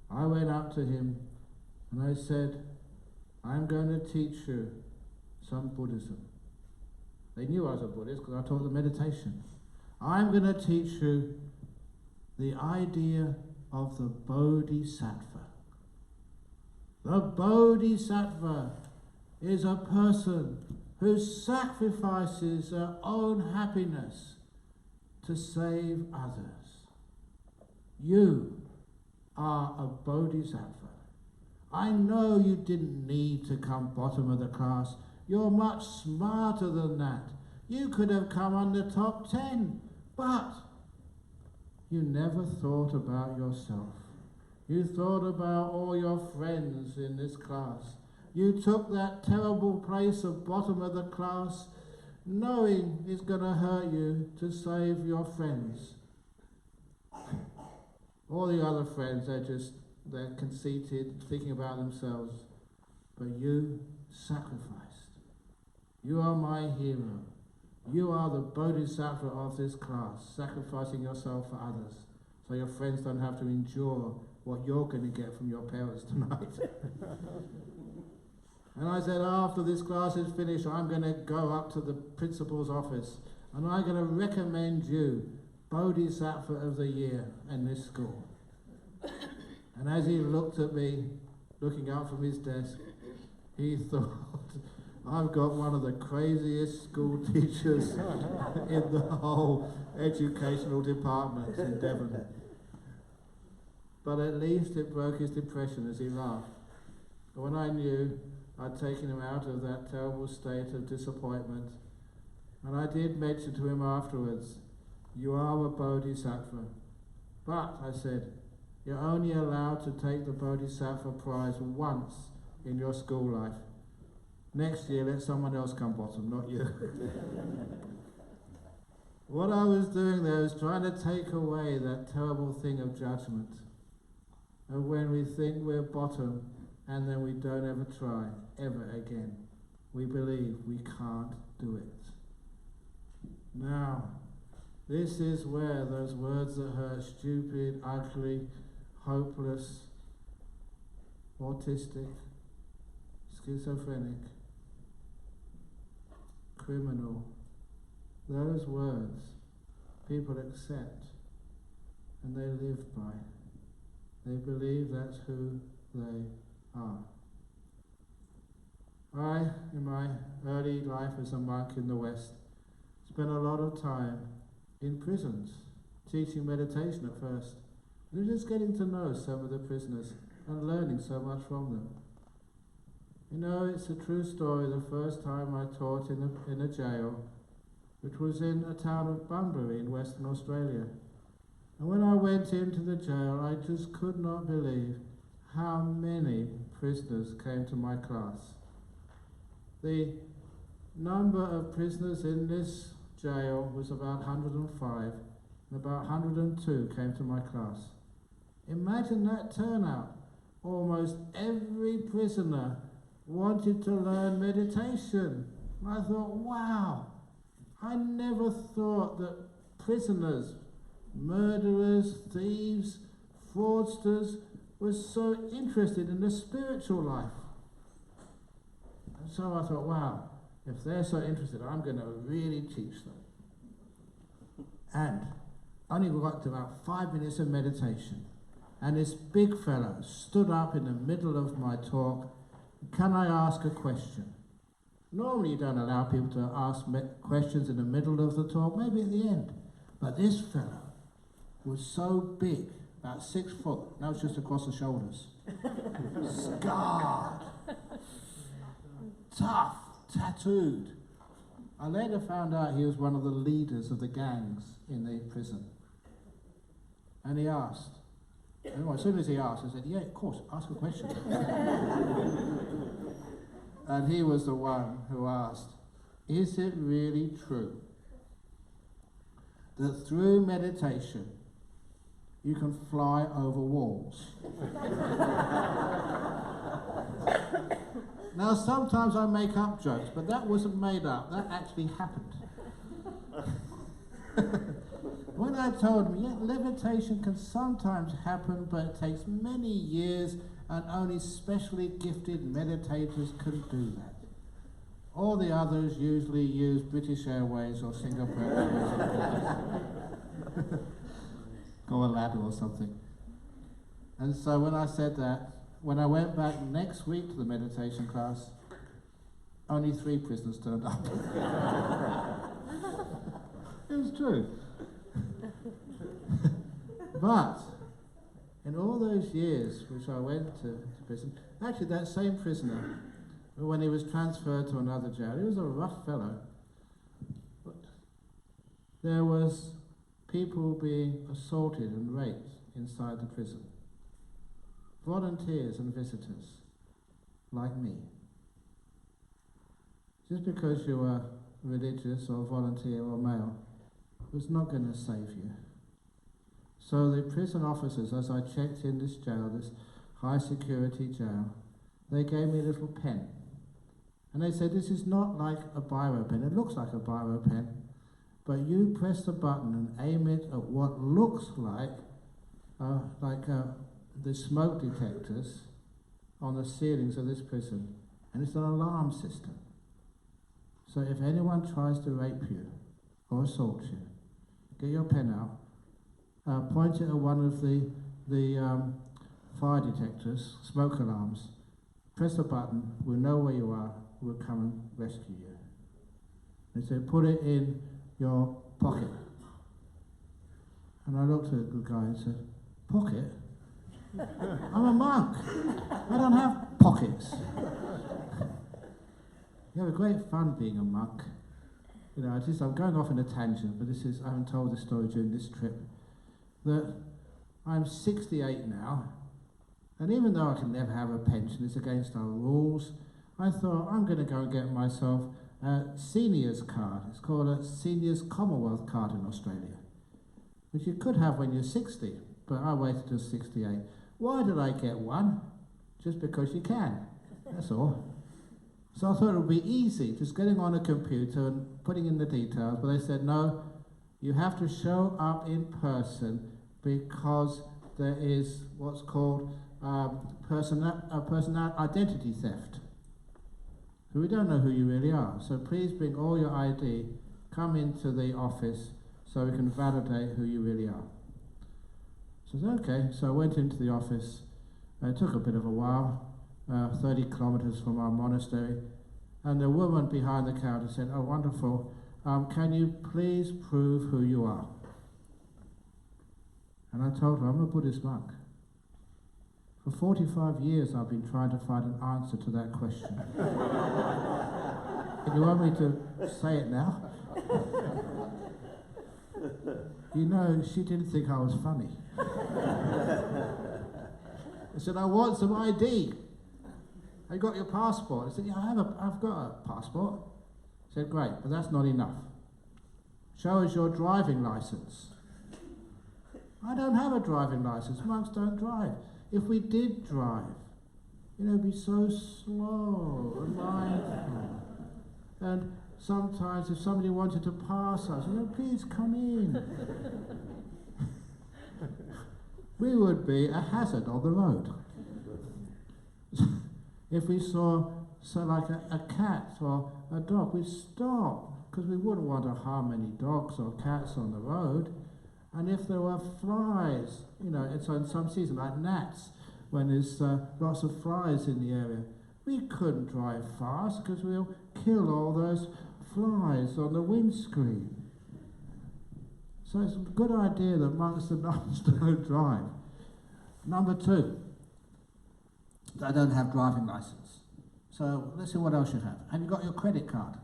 I went up to him and I said, I'm going to teach you some Buddhism. They knew I was a Buddhist because I taught them meditation. I'm going to teach you the idea of the Bodhisattva. The Bodhisattva is a person who sacrifices their own happiness to save others. You are a Bodhisattva. I know you didn't need to come bottom of the class. You're much smarter than that. You could have come on the top 10, but you never thought about yourself. You thought about all your friends in this class. You took that terrible place of bottom of the class, knowing it's going to hurt you to save your friends. All the other friends, they're conceited, thinking about themselves. But you sacrificed. You are my hero. You are the Bodhisattva of this class, sacrificing yourself for others, so your friends don't have to endure what you're going to get from your parents tonight. And I said, after this class is finished, I'm going to go up to the principal's office and I'm going to recommend you Bodhisattva of the Year in this school. And as he looked at me, looking out from his desk, he thought, I've got one of the craziest school teachers in the whole educational department in Devon. But at least it broke his depression as he laughed. And when I knew I'd taken him out of that terrible state of disappointment, and I did mention to him afterwards, you are a Bodhisattva. But, I said, you're only allowed to take the Bodhisattva prize once in your school life. Next year, let someone else come bottom, not you. What I was doing there was trying to take away that terrible thing of judgment. of when we think we're bottom and then we don't ever try, ever again. We believe we can't do it. Now, this is where those words that hurt, stupid, ugly, hopeless, autistic, schizophrenic, criminal, those words people accept and they live by. They believe that's who they are. I, in my early life as a monk in the West, spent a lot of time in prisons, teaching meditation at first, and just getting to know some of the prisoners and learning so much from them. You know, it's a true story. The first time I taught in a jail, which was in a town of Bunbury in Western Australia. And when I went into the jail, I just could not believe how many prisoners came to my class. The number of prisoners in this jail was about 105, and about 102 came to my class. Imagine that turnout. Almost every prisoner wanted to learn meditation. I thought, wow, I never thought that prisoners, murderers, thieves, fraudsters were so interested in the spiritual life. And so I thought, wow, if they're so interested, I'm going to really teach them. And I only got to about 5 minutes of meditation, and this big fellow stood up in the middle of my talk. Can I ask a question? Normally you don't allow people to ask questions in the middle of the talk, maybe at the end. But this fellow was so big, about 6 foot, that was just across the shoulders. Scarred, tough, tattooed. I later found out he was one of the leaders of the gangs in the prison. And he asked, and as soon as he asked, I said, yeah, of course, ask a question. And he was the one who asked, is it really true that through meditation you can fly over walls? Now, sometimes I make up jokes, but that wasn't made up. That actually happened. When I told him, yeah, levitation can sometimes happen, but it takes many years, and only specially gifted meditators can do that. All the others usually use British Airways or Singapore Airways or a ladder or something. And so when I said that, when I went back next week to the meditation class, only 3 prisoners turned up. It was true. But in all those years which I went to prison, actually that same prisoner, when he was transferred to another jail, he was a rough fellow. But there was people being assaulted and raped inside the prison. Volunteers and visitors, like me. Just because you were religious or volunteer or male was not going to save you. So the prison officers, as I checked in this jail, this high security jail, they gave me a little pen. And they said, this is not like a biro pen. It looks like a biro pen, but you press the button and aim it at what looks like the smoke detectors on the ceilings of this prison. And it's an alarm system. So if anyone tries to rape you or assault you, get your pen out, point it at one of the fire detectors, smoke alarms, press a button, we'll know where you are, we'll come and rescue you. They said, put it in your pocket. And I looked at the guy and said, pocket? I'm a monk. I don't have pockets. You have a great fun being a monk. You know, I'm going off in a tangent, but I haven't told this story during this trip, that I'm 68 now, and even though I can never have a pension, it's against our rules, I thought I'm going to go and get myself a seniors card. It's called a Seniors Commonwealth card in Australia, which you could have when you're 60, but I waited till 68. Why did I get one? Just because you can, that's all. So I thought it would be easy, just getting on a computer and putting in the details, but they said, no, you have to show up in person because there is what's called personal identity theft. So we don't know who you really are. So please bring all your ID, come into the office so we can validate who you really are. So I said, okay. So I went into the office. It took a bit of a while, 30 kilometers from our monastery. And the woman behind the counter said, oh, wonderful. Can you please prove who you are? And I told her, I'm a Buddhist monk. For 45 years I've been trying to find an answer to that question. You want me to say it now? You know, she didn't think I was funny. I said, I want some ID. I got your passport. I said, yeah, I've got a passport. I said, great, but that's not enough. Show us your driving license. I don't have a driving license. Monks don't drive. If we did drive, it'd be so slow and mindful. And sometimes if somebody wanted to pass us, please come in. We would be a hazard on the road. If we saw like a cat or a dog, we'd stop, because we wouldn't want to harm any dogs or cats on the road. And if there were flies, it's in some season, like gnats, when there's lots of flies in the area, we couldn't drive fast because we'll kill all those flies on the windscreen. So it's a good idea that monks and nuns don't drive. Number 2, I don't have driving license. So let's see what else you have. Have you got your credit card?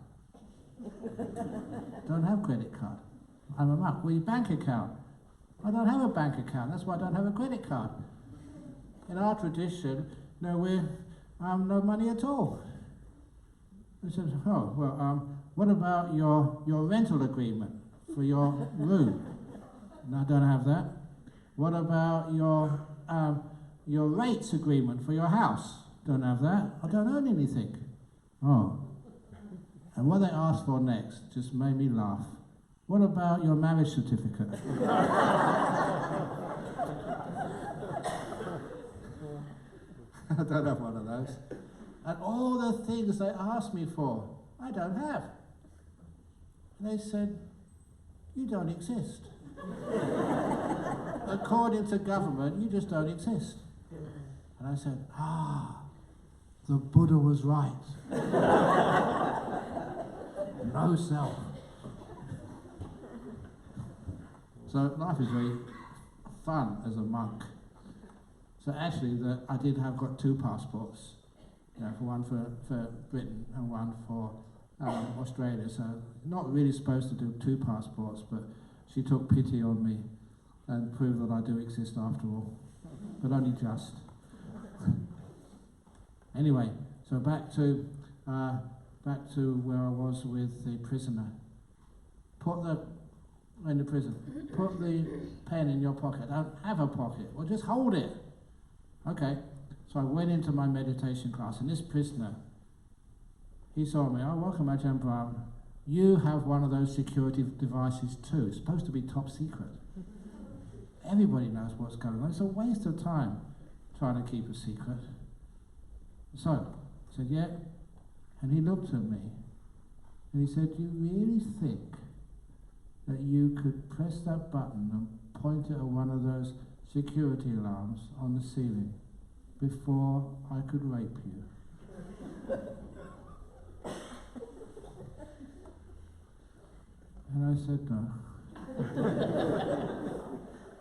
Don't have credit card. I'm a monk. Well, your bank account? I don't have a bank account. That's why I don't have a credit card. In our tradition, we're no money at all. I said, oh, well, what about your rental agreement for your room? No, I don't have that. What about your rates agreement for your house? Don't have that. I don't own anything. Oh. And what they asked for next just made me laugh. What about your marriage certificate? I don't have one of those. And all the things they asked me for, I don't have. And they said, you don't exist. According to government, you just don't exist. And I said, the Buddha was right. No self. So life is very fun as a monk. So actually, I got 2 passports. For one for Britain and one for Australia. So not really supposed to do 2 passports, but she took pity on me and proved that I do exist after all, but only just. Anyway, so back to where I was with the prisoner. In the prison, put the pen in your pocket. Don't have a pocket. Well, just hold it. Okay. So I went into my meditation class, and this prisoner, he saw me. Oh, welcome, Ajahn Brahm. You have one of those security devices too. It's supposed to be top secret. Everybody knows what's going on. It's a waste of time trying to keep a secret. So I said, yeah. And he looked at me, and he said, do you really think that you could press that button and point it at one of those security alarms on the ceiling before I could rape you? And I said, no.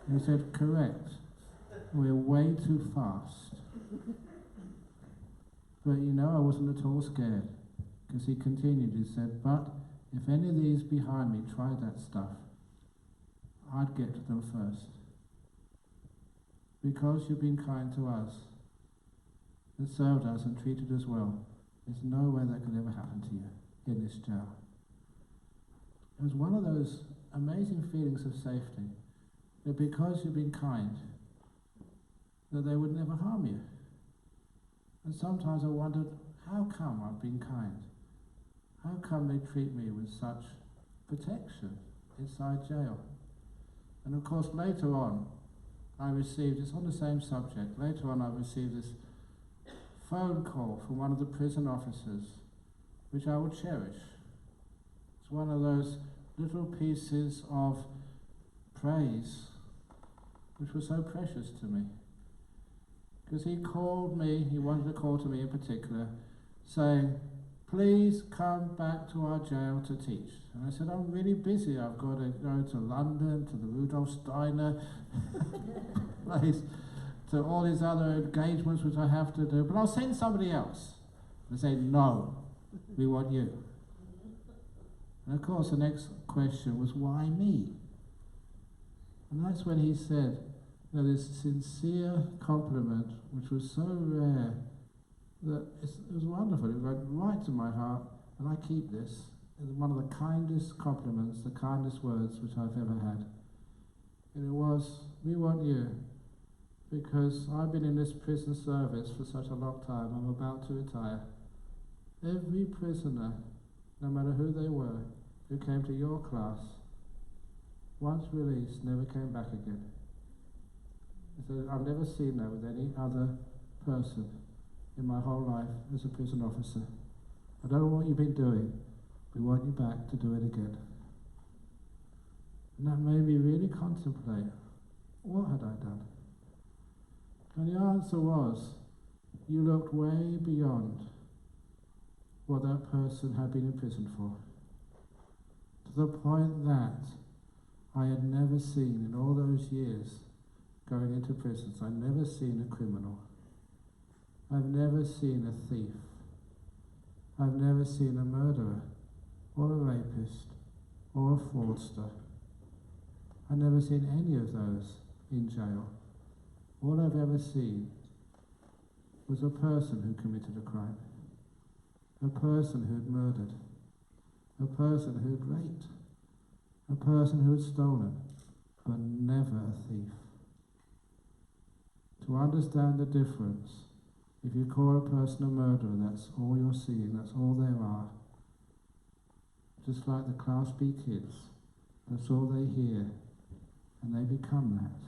And he said, correct. We're way too fast. But I wasn't at all scared, because he continued. He said, but if any of these behind me tried that stuff, I'd get to them first. Because you've been kind to us, and served us and treated us well, there's no way that could ever happen to you in this jail. It was one of those amazing feelings of safety, that because you've been kind, that they would never harm you. And sometimes I wondered, how come I've been kind? How come they treat me with such protection inside jail? And of course later on I received, it's on the same subject, later on I received this phone call from one of the prison officers, which I will cherish. It's one of those little pieces of praise which was so precious to me. Because he called me, he wanted to call to me in particular, saying, please come back to our jail to teach. And I said, I'm really busy, I've got to go to London, to the Rudolph Steiner place, to all these other engagements which I have to do, but I'll send somebody else. And they say, no, we want you. And of course the next question was, why me? And that's when he said, this sincere compliment, which was so rare, that it was wonderful. It went right to my heart, and I keep this. It's one of the kindest compliments, the kindest words which I've ever had. And it was, we want you, because I've been in this prison service for such a long time, I'm about to retire. Every prisoner, no matter who they were, who came to your class, once released, never came back again. So I've never seen that with any other person in my whole life as a prison officer. I don't know what you've been doing. We want you back to do it again. And that made me really contemplate, what had I done? And the answer was, you looked way beyond what that person had been in prison for. To the point that I had never seen in all those years going into prisons, I've never seen a criminal. I've never seen a thief. I've never seen a murderer, or a rapist, or a fraudster. I've never seen any of those in jail. All I've ever seen was a person who committed a crime, a person who had murdered, a person who had raped, a person who had stolen, but never a thief. To understand the difference, if you call a person a murderer, that's all you're seeing, that's all there are. Just like the Class B kids, that's all they hear, and they become that.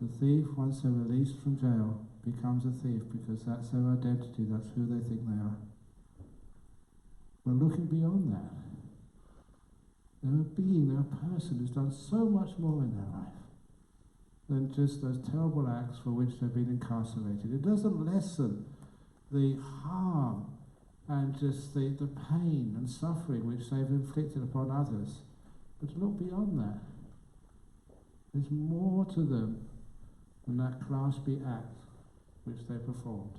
The thief, once they're released from jail, becomes a thief because that's their identity, that's who they think they are. But looking beyond that, they're a being, they're a person who's done so much more in their life than just those terrible acts for which they've been incarcerated. It doesn't lessen the harm and just the pain and suffering which they've inflicted upon others. But to look beyond that, there's more to them than that Class B act which they performed.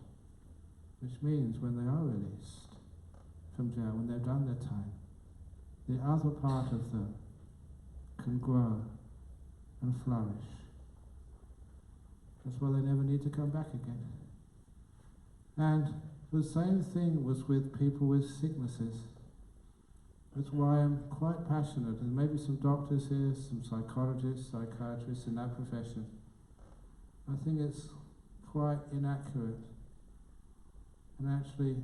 Which means when they are released from jail, when they've done their time, the other part of them can grow and flourish. That's why they never need to come back again. And the same thing was with people with sicknesses. That's why I'm quite passionate, and maybe some doctors here, some psychologists, psychiatrists in that profession. I think it's quite inaccurate and actually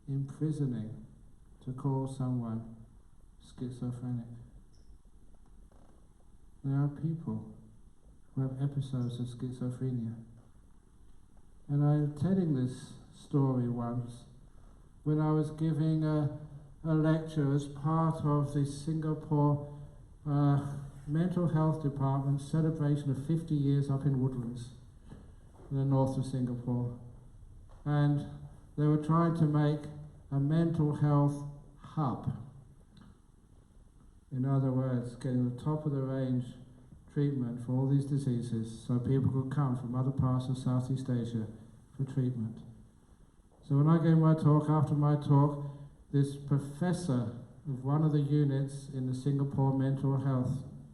imprisoning to call someone schizophrenic. There are people who have episodes of schizophrenia. And I'm telling this story once when I was giving a lecture as part of the Singapore Mental Health Department celebration of 50 years up in Woodlands, in the north of Singapore. And they were trying to make a mental health hub. In other words, getting the top of the range treatment for all these diseases so people could come from other parts of Southeast Asia for treatment. So when I gave my talk, after my talk, this professor of one of the units in the Singapore mental health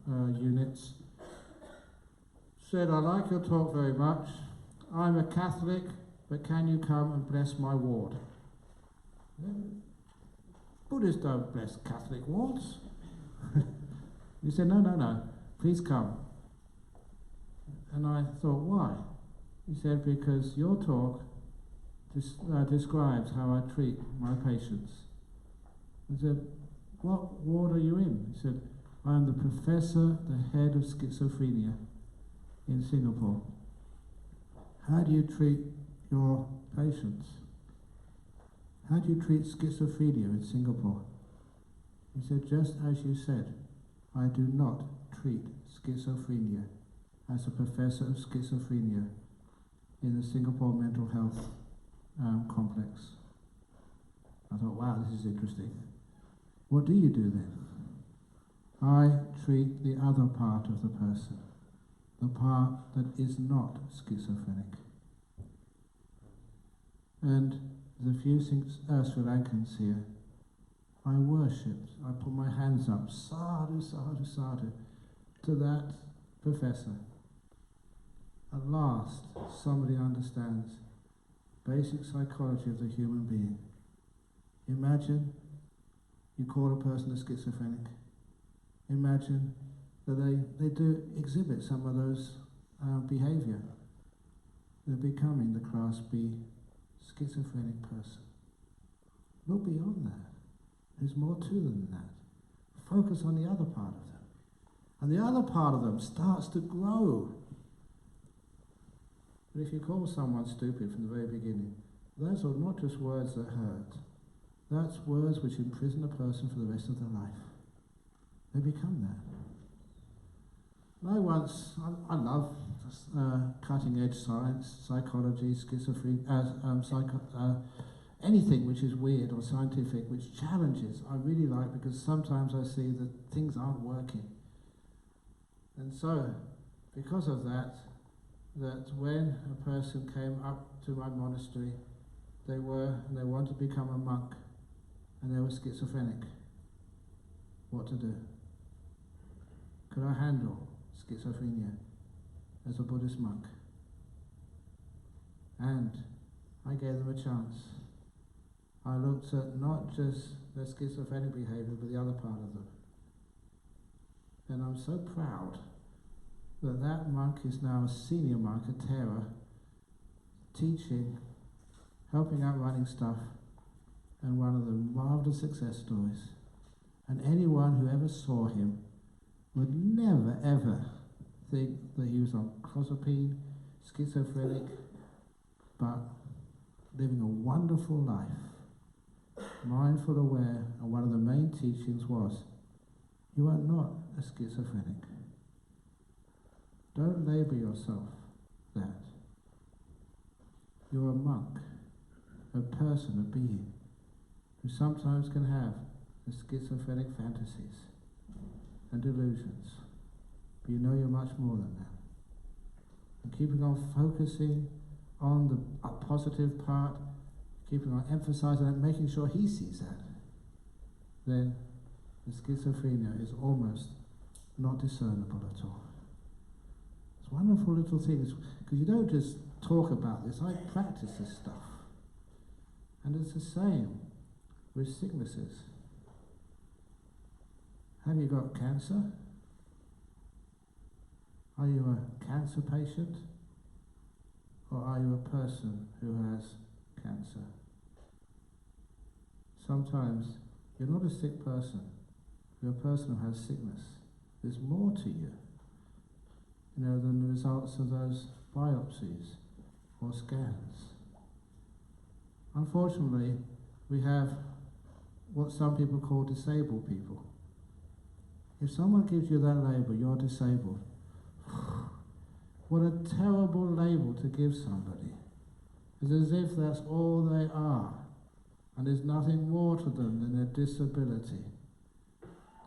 units said, I like your talk very much. I'm a Catholic, but can you come and bless my ward? Buddhists don't bless Catholic wards. He said, no, please come. And I thought, why? He said, because your talk describes how I treat my patients. I said, what ward are you in? He said, I am the professor, the head of schizophrenia in Singapore. How do you treat your patients? How do you treat schizophrenia in Singapore? He said, just as you said, I do not treat schizophrenia as a professor of schizophrenia in the Singapore mental health complex. I thought, wow, this is interesting. What do you do then? I treat the other part of the person, the part that is not schizophrenic. And the few Sri Lankans here, I worshipped, I put my hands up, sadhu, sadhu, sadhu, to that professor. At last, somebody understands basic psychology of the human being. Imagine you call a person a schizophrenic. Imagine that they do exhibit some of those behavior. They're becoming the class B schizophrenic person. Look beyond that. There's more to them than that. Focus on the other part of them. And the other part of them starts to grow. But if you call someone stupid from the very beginning, those are not just words that hurt. That's words which imprison a person for the rest of their life. They become that. I love cutting-edge science, psychology, schizophrenia, anything which is weird or scientific, which challenges, I really like, because sometimes I see that things aren't working. And so, because of that when a person came up to my monastery, they wanted to become a monk, and they were schizophrenic. What to do? Could I handle schizophrenia as a Buddhist monk? And I gave them a chance. I looked at not just their schizophrenic behavior, but the other part of them. And I'm so proud that that monk is now a senior monk at Tara, teaching, helping out running stuff, and one of the marvelous success stories. And anyone who ever saw him would never ever think that he was on clozapine, schizophrenic, but living a wonderful life, mindful, aware, and one of the main teachings was, you are not a schizophrenic. Don't label yourself that. You're a monk, a person, a being, who sometimes can have the schizophrenic fantasies and delusions, but you know you're much more than that. And keeping on focusing on the positive part, keeping on emphasizing and making sure he sees that, then the schizophrenia is almost not discernible at all. It's wonderful little things, because you don't just talk about this, I practice this stuff. And it's the same with sicknesses. Have you got cancer? Are you a cancer patient? Or are you a person who has cancer? Sometimes you're not a sick person, you're a person who has sickness. There's more to you, than the results of those biopsies or scans. Unfortunately, we have what some people call disabled people. If someone gives you that label, you're disabled, what a terrible label to give somebody. It's as if that's all they are, and there's nothing more to them than their disability.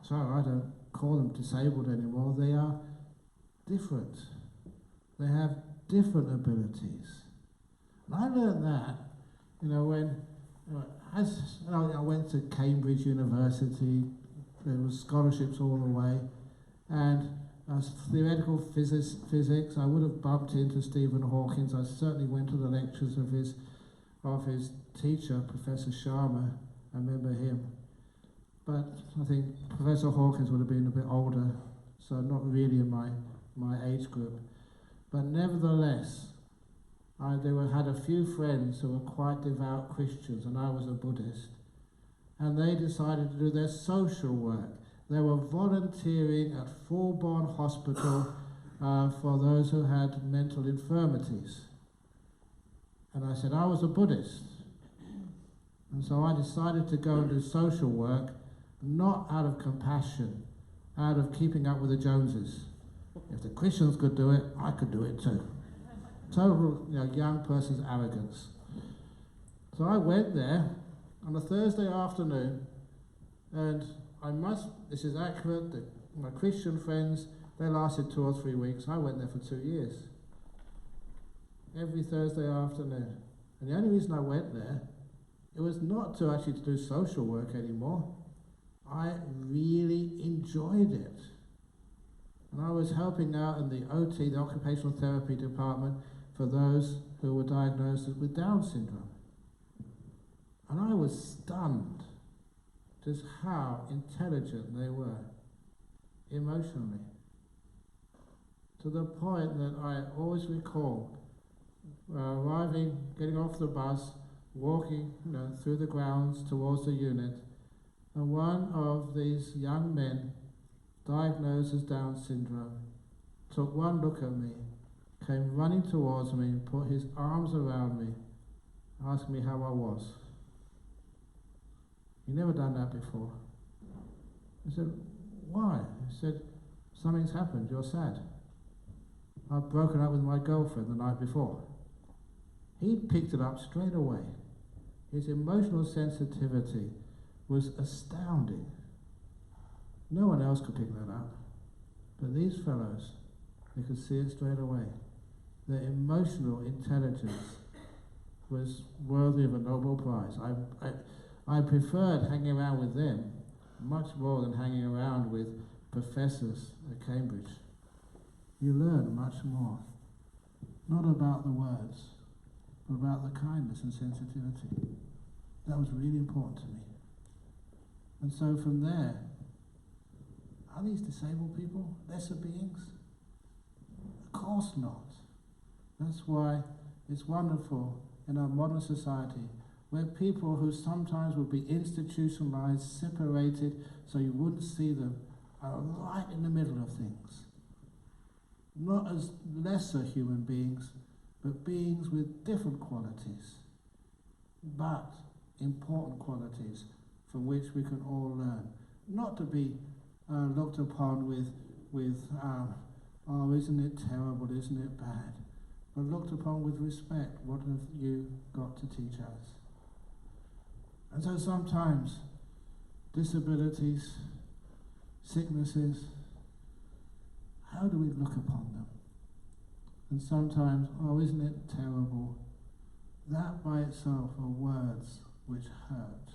So I don't call them disabled anymore, they are different. They have different abilities. And I learned that, when I went to Cambridge University, there was scholarships all the way, and theoretical physics, I would have bumped into Stephen Hawking. I certainly went to the lectures of his teacher, Professor Sharma. I remember him. But I think Professor Hawkins would have been a bit older, so not really in my age group. But nevertheless, had a few friends who were quite devout Christians, and I was a Buddhist, and they decided to do their social work. They were volunteering at Fulbourn Hospital for those who had mental infirmities. And I said I was a Buddhist. And so I decided to go and do social work, not out of compassion, out of keeping up with the Joneses. If the Christians could do it, I could do it too. Total young person's arrogance. So I went there on a Thursday afternoon, and this is accurate, my Christian friends, they lasted 2 or 3 weeks. I went there for 2 years. Every Thursday afternoon. And the only reason I went there, it was not to actually do social work anymore. I really enjoyed it. And I was helping out in the OT, the occupational therapy department, for those who were diagnosed with Down syndrome. And I was stunned just how intelligent they were emotionally. To the point that I always recall arriving, getting off the bus, walking through the grounds towards the unit, and one of these young men diagnosed as Down syndrome took one look at me, came running towards me, and put his arms around me, asked me how I was. He'd never done that before. I said, why? He said, something's happened, you're sad. I'd broken up with my girlfriend the night before. He'd picked it up straight away. His emotional sensitivity was astounding. No one else could pick that up. But these fellows, they could see it straight away. Their emotional intelligence was worthy of a Nobel Prize. I preferred hanging around with them much more than hanging around with professors at Cambridge. You learn much more, not about the words, but about the kindness and sensitivity. That was really important to me. And so from there, are these disabled people lesser beings? Of course not. That's why it's wonderful in our modern society where people who sometimes would be institutionalized, separated, so you wouldn't see them, are right in the middle of things. Not as lesser human beings, but beings with different qualities, but important qualities from which we can all learn. Not to be looked upon with oh, isn't it terrible, isn't it bad? But looked upon with respect. What have you got to teach us? And so sometimes disabilities, sicknesses, how do we look upon them? And sometimes, oh, isn't it terrible? That by itself are words which hurt.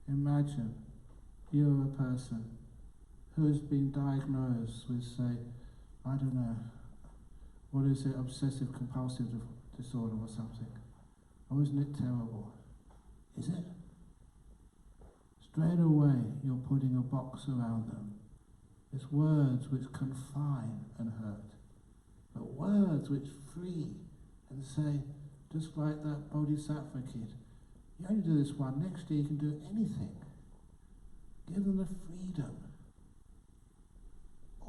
Imagine you're a person who has been diagnosed with, say, I don't know, what is it, obsessive compulsive disorder or something. Oh, isn't it terrible? Is it? Straight away you're putting a box around them. It's words which confine and hurt, but words which free and say, just like that Bodhisattva kid, you only do this one, next year you can do anything. Give them the freedom.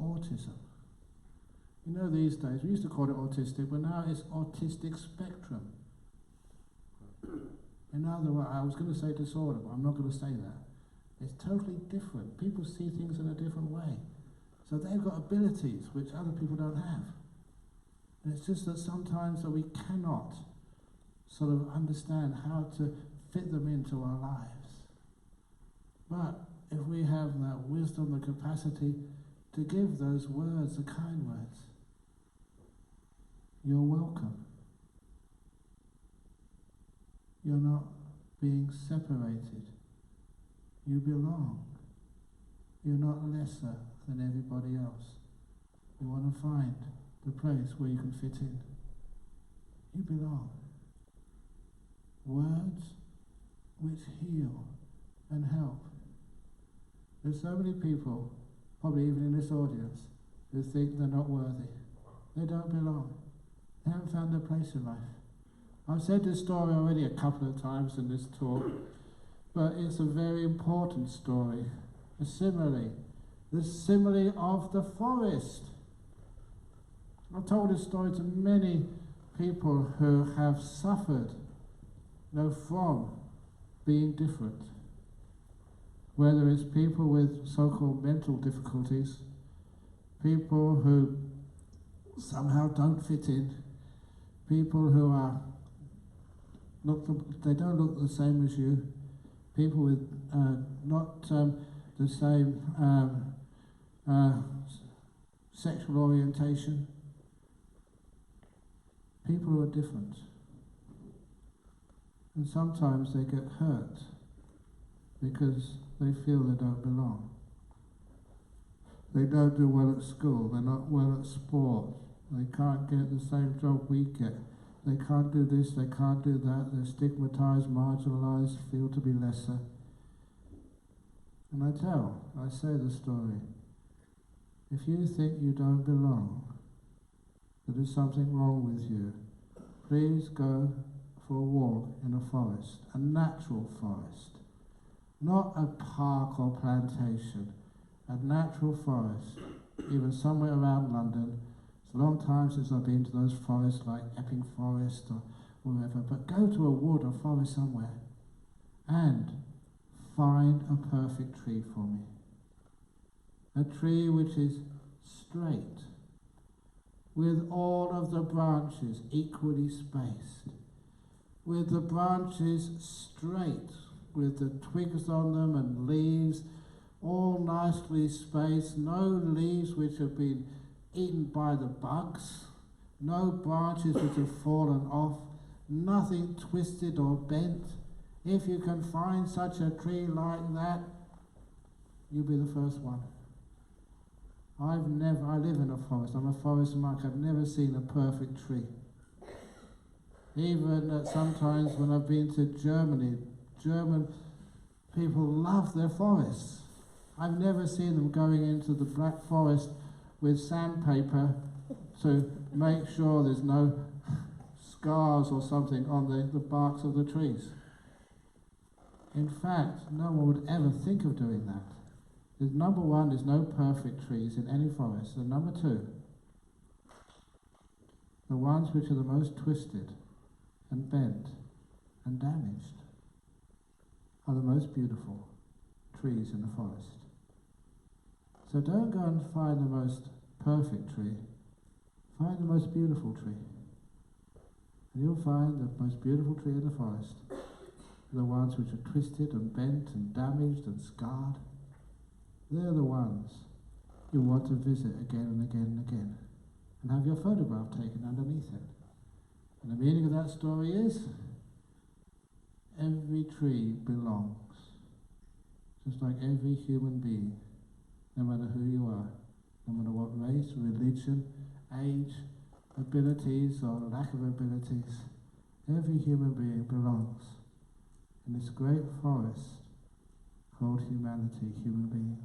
Autism. You know, these days, we used to call it autistic, but now it's autistic spectrum. In other words, I was going to say disorder, but I'm not going to say that. It's totally different. People see things in a different way. So they've got abilities which other people don't have. And it's just that sometimes that we cannot sort of understand how to fit them into our lives. But if we have that wisdom, the capacity to give those words, the kind words, you're welcome. You're not being separated. You belong. You're not lesser than everybody else. You want to find the place where you can fit in. You belong. Words which heal and help. There's so many people, probably even in this audience, who think they're not worthy. They don't belong. They haven't found their place in life. I've said this story already a couple of times in this talk, but it's a very important story. A simile. The simile of the forest. I've told this story to many people who have suffered, from being different. Whether it's people with so-called mental difficulties, people who somehow don't fit in, people who they don't look the same as you, people with not the same sexual orientation, people who are different. And sometimes they get hurt because they feel they don't belong. They don't do well at school, they're not well at sport, they can't get the same job we get, they can't do this, they can't do that, they're stigmatized, marginalized, feel to be lesser. And I say the story. If you think you don't belong, that there's something wrong with you, please go for a walk in a forest, a natural forest, not a park or plantation, a natural forest, even somewhere around London. It's a long time since I've been to those forests like Epping Forest or wherever, but go to a wood or forest somewhere and find a perfect tree for me. A tree which is straight, with all of the branches equally spaced, with the branches straight, with the twigs on them and leaves all nicely spaced, no leaves which have been eaten by the bugs, no branches which have fallen off, nothing twisted or bent. If you can find such a tree like that, you'll be the first one. I live in a forest, I'm a forest monk, I've never seen a perfect tree. Even sometimes when I've been to Germany, German people love their forests. I've never seen them going into the Black Forest with sandpaper to make sure there's no scars or something on the barks of the trees. In fact, no one would ever think of doing that. Number one, there's no perfect trees in any forest. And number two, the ones which are the most twisted and bent and damaged are the most beautiful trees in the forest. So don't go and find the most perfect tree, find the most beautiful tree. And you'll find the most beautiful tree in the forest, the ones which are twisted and bent and damaged and scarred. They're the ones you want to visit again and again and again, and have your photograph taken underneath it. And the meaning of that story is, every tree belongs, just like every human being, no matter who you are, no matter what race, religion, age, abilities or lack of abilities, every human being belongs in this great forest called humanity, human beings.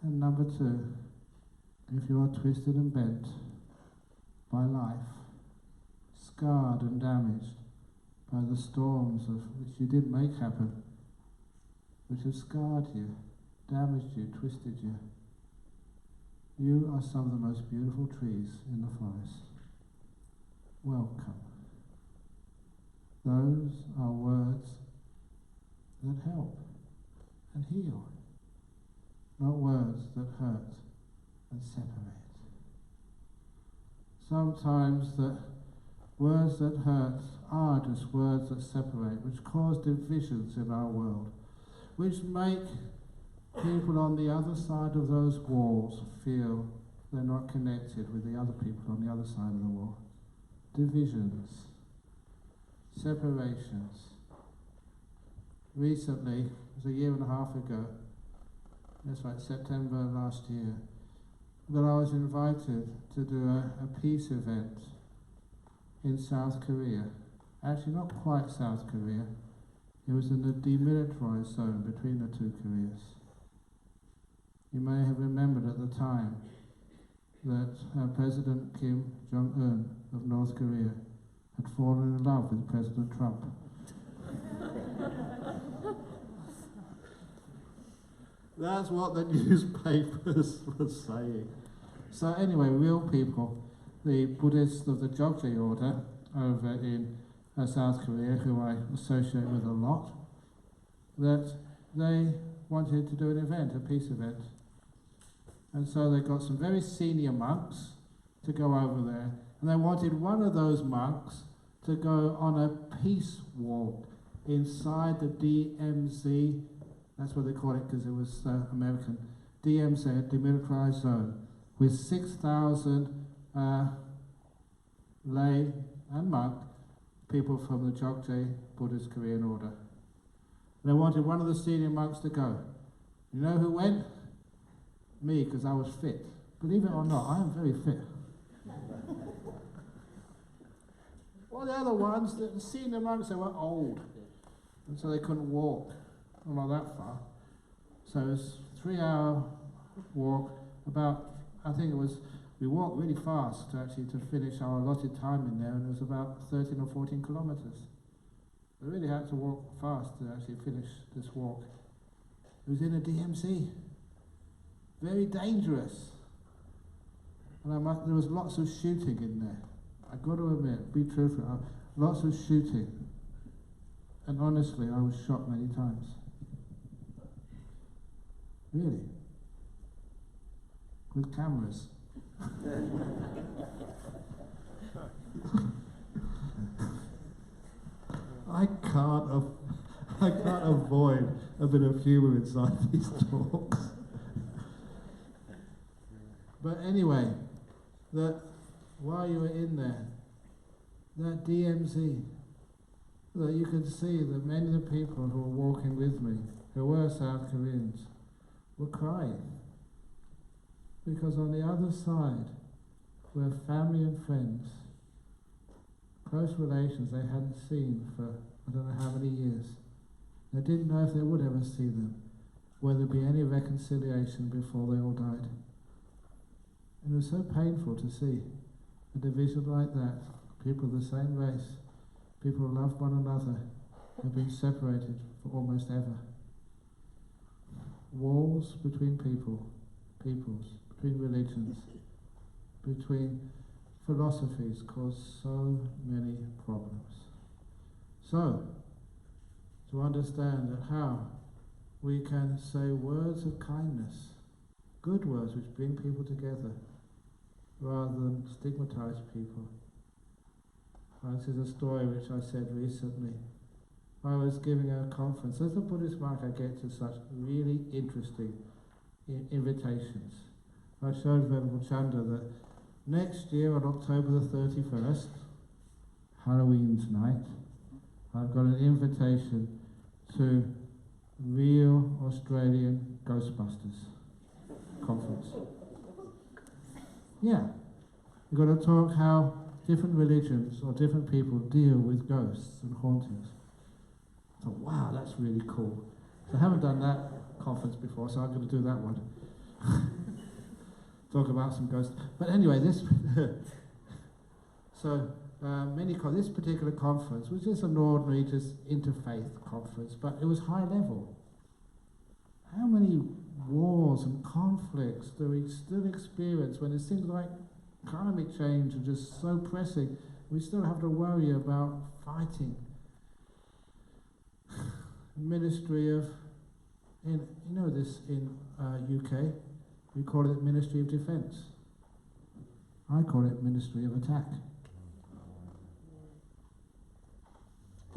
And number two, if you are twisted and bent by life, scarred and damaged by the storms of which you didn't make happen, which have scarred you, damaged you, twisted you, you are some of the most beautiful trees in the forest. Welcome. Those are words that help and heal, not words that hurt and separate. Sometimes the words that hurt are just words that separate, which cause divisions in our world, which make people on the other side of those walls feel they're not connected with the other people on the other side of the wall. Divisions, separations. Recently, it was a year and a half ago, that's right, September last year, that I was invited to do a peace event in South Korea. Actually, not quite South Korea. It was in the demilitarized zone between the two Koreas. You may have remembered at the time, that President Kim Jong-un of North Korea had fallen in love with President Trump. That's what the newspapers were saying. So anyway, real people, the Buddhists of the Jogje order over in South Korea, who I associate with a lot, that they wanted to do an event, a peace event. And so they got some very senior monks to go over there, and they wanted one of those monks to go on a peace walk inside the DMZ, that's what they call it because it was American, DMZ, Demilitarized Zone, with 6,000 lay and monk people from the Jogje Buddhist Korean order. They wanted one of the senior monks to go. You know who went? Me, because I was fit. Believe it or not, I am very fit. Well, the other ones, the senior monks, they were old, and so they couldn't walk, not that far. So it was a 3-hour walk, about, I think it was, we walked really fast to finish our allotted time in there, and it was about 13 or 14 kilometers. We really had to walk fast to actually finish this walk. It was in a DMZ. Very dangerous. And there was lots of shooting in there. I've got to admit, be truthful, lots of shooting. And honestly, I was shot many times. Really. With cameras. I can't avoid a bit of humour inside these talks. But anyway, while you were in there, that DMZ, that you could see that many of the people who were walking with me, who were South Koreans, were crying. Because on the other side were family and friends, close relations they hadn't seen for I don't know how many years. They didn't know if they would ever see them, whether there'd be any reconciliation before they all died. And it was so painful to see a division like that, people of the same race, people who loved one another, have been separated for almost ever. Walls between peoples, between religions, between philosophies cause so many problems. So, to understand that how we can say words of kindness, good words which bring people together, rather than stigmatize people. This is a story which I said recently. I was giving a conference. As a Buddhist monk, I get to such really interesting invitations. I showed Venerable Chanda that next year on October the 31st, Halloween's night, I've got an invitation to Real Australian Ghostbusters conference. Yeah, we've got to talk how different religions or different people deal with ghosts and hauntings. I thought, wow, that's really cool. So I haven't done that conference before, so I'm going to do that one. Talk about some ghosts. But anyway, this this particular conference was just an ordinary, just interfaith conference, but it was high level. How many wars and conflicts do we still experience when there's things like climate change are just so pressing? We still have to worry about fighting. Ministry of, in UK, we call it Ministry of Defence. I call it Ministry of Attack.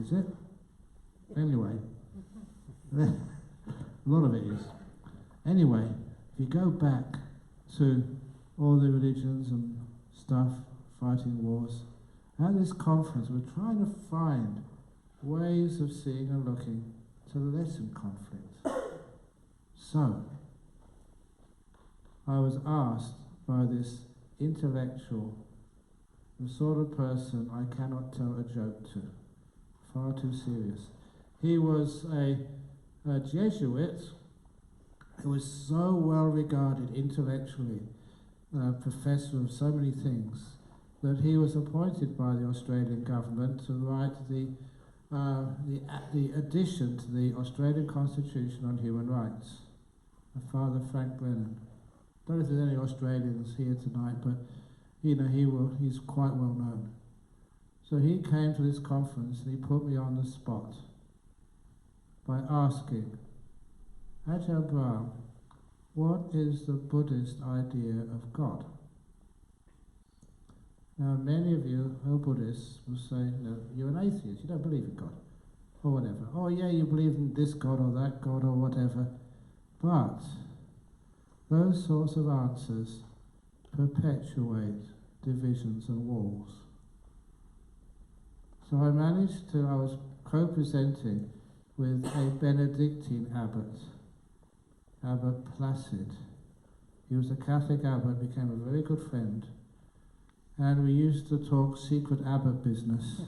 Is it? Anyway, a lot of it is. Anyway, if you go back to all the religions and stuff, fighting wars, at this conference we're trying to find ways of seeing and looking to lessen conflict. So, I was asked by this intellectual, the sort of person I cannot tell a joke to, far too serious. He was a Jesuit who was so well regarded intellectually professor of so many things, that he was appointed by the Australian government to write the addition to the Australian Constitution on Human Rights. Father Frank Brennan. Don't know if there's any Australians here tonight, but he's quite well known. So he came to this conference and he put me on the spot by asking, Ajahn Brahm, what is the Buddhist idea of God? Now, many of you who are Buddhists will say, no, you're an atheist, you don't believe in God, or whatever. Oh yeah, you believe in this God or that God or whatever. But those sorts of answers perpetuate divisions and walls. So I was co-presenting with a Benedictine abbot, Abbot Placid. He was a Catholic abbot, became a very good friend, and we used to talk secret abbot business,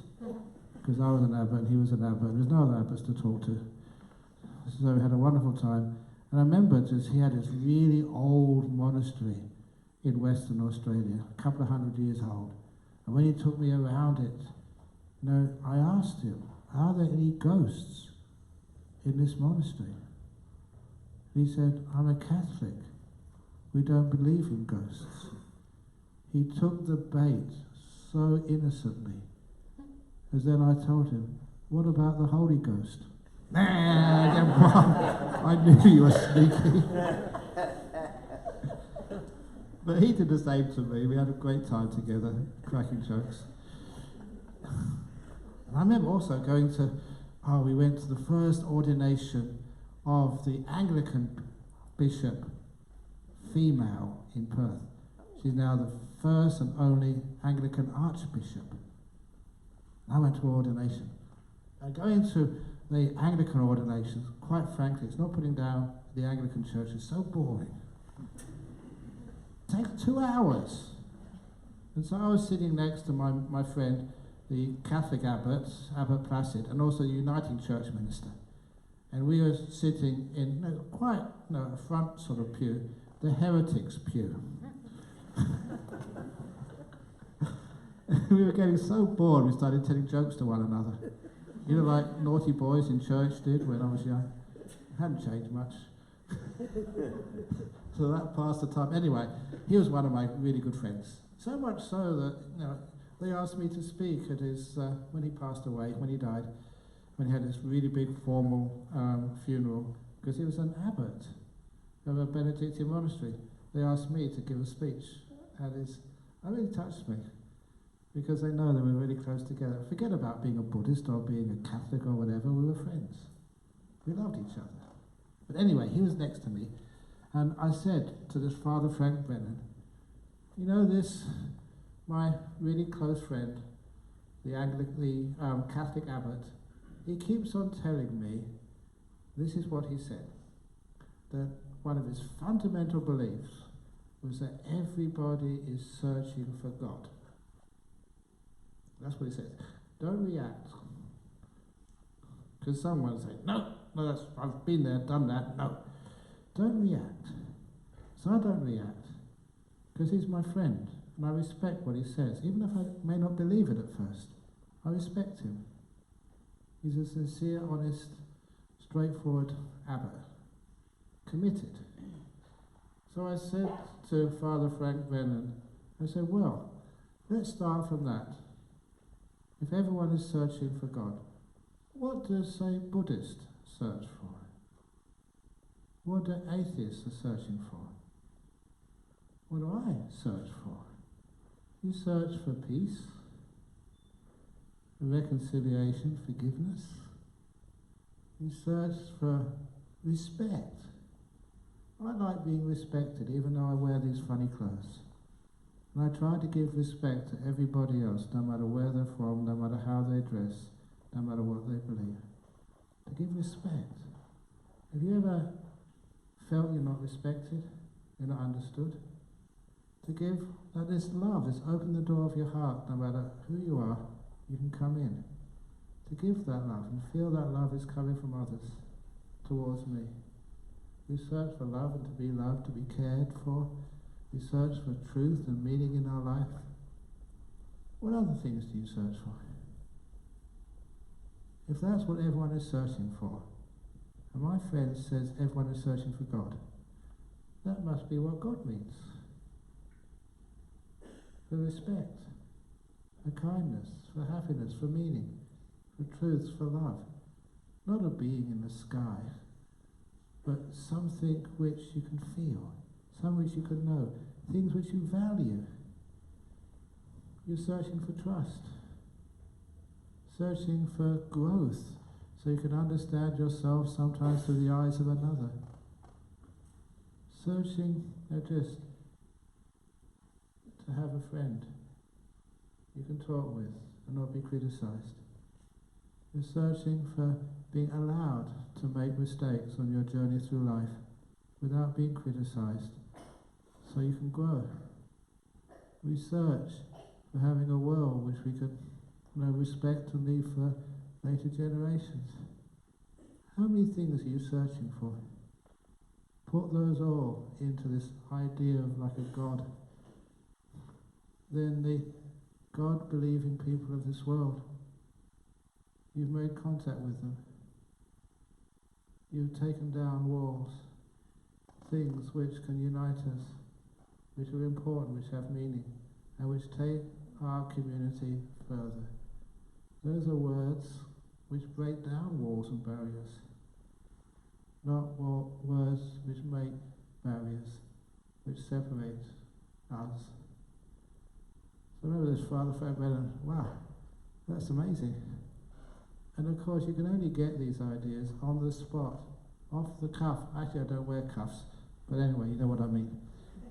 because I was an abbot and he was an abbot, there was no other abbots to talk to. So we had a wonderful time. And I remember he had this really old monastery in Western Australia, a couple of 100 years old. And when he took me around it, I asked him, are there any ghosts in this monastery? And he said, I'm a Catholic. We don't believe in ghosts. He took the bait so innocently, as then I told him, what about the Holy Ghost? I knew you were sneaky. But he did the same to me. We had a great time together, cracking jokes. And I remember also we went to the first ordination of the Anglican bishop, female, in Perth. She's now the first and only Anglican archbishop. I went to ordination. And going to the Anglican ordinations, quite frankly, it's not putting down the Anglican church, it's so boring. It takes 2 hours. And so I was sitting next to my friend, the Catholic abbot, Abbot Placid, and also the Uniting Church minister. And we were sitting in a front sort of pew, the heretics pew. We were getting so bored we started telling jokes to one another. Like naughty boys in church did when I was young. It hadn't changed much. So that passed the time. Anyway, he was one of my really good friends. So much so that they asked me to speak at his when he passed away, when he died, when he had this really big formal funeral, because he was an abbot of a Benedictine monastery. They asked me to give a speech, and it really touched me, because they know that we're really close together. Forget about being a Buddhist or being a Catholic or whatever, we were friends. We loved each other. But anyway, he was next to me, and I said to this Father Frank Brennan, my really close friend, the Catholic abbot, he keeps on telling me, this is what he said, that one of his fundamental beliefs was that everybody is searching for God. That's what he says. Don't react. Because someone will say, no, I've been there, done that, no. Don't react. So I don't react, because he's my friend, and I respect what he says, even if I may not believe it at first. I respect him. He's a sincere, honest, straightforward abbot, committed. So I said to Father Frank Brennan, I said, well, let's start from that. If everyone is searching for God, what does a Buddhist search for? What do atheists are searching for? What do I search for? You search for peace, reconciliation, forgiveness. You search for respect. I like being respected, even though I wear these funny clothes. And I try to give respect to everybody else, no matter where they're from, no matter how they dress, no matter what they believe. To give respect. Have you ever felt you're not respected, you're not understood? To give this love, this open the door of your heart, no matter who you are, you can come in. To give that love and feel that love is coming from others towards me. We search for love and to be loved, to be cared for, We search for truth and meaning in our life. What other things do you search for? If that's what everyone is searching for, and my friend says everyone is searching for God, that must be what God means. For respect, for kindness, for happiness, for meaning, for truth, for love. Not a being in the sky, but something which you can feel, something which you can know, things which you value. You're searching for trust, searching for growth, so you can understand yourself sometimes through the eyes of another. Searching just to have a friend you can talk with and not be criticized. You're searching for being allowed to make mistakes on your journey through life without being criticized, so you can grow. We search for having a world which we can respect and leave for later generations. How many things are you searching for? Put those all into this idea of like a God. Then the God-believing people of this world, you've made contact with them. You've taken down walls, things which can unite us, which are important, which have meaning, and which take our community further. Those are words which break down walls and barriers, not words which make barriers, which separate us. So remember this Father Frank Brennan, wow, that's amazing. And of course you can only get these ideas on the spot, off the cuff. Actually I don't wear cuffs, but anyway, you know what I mean.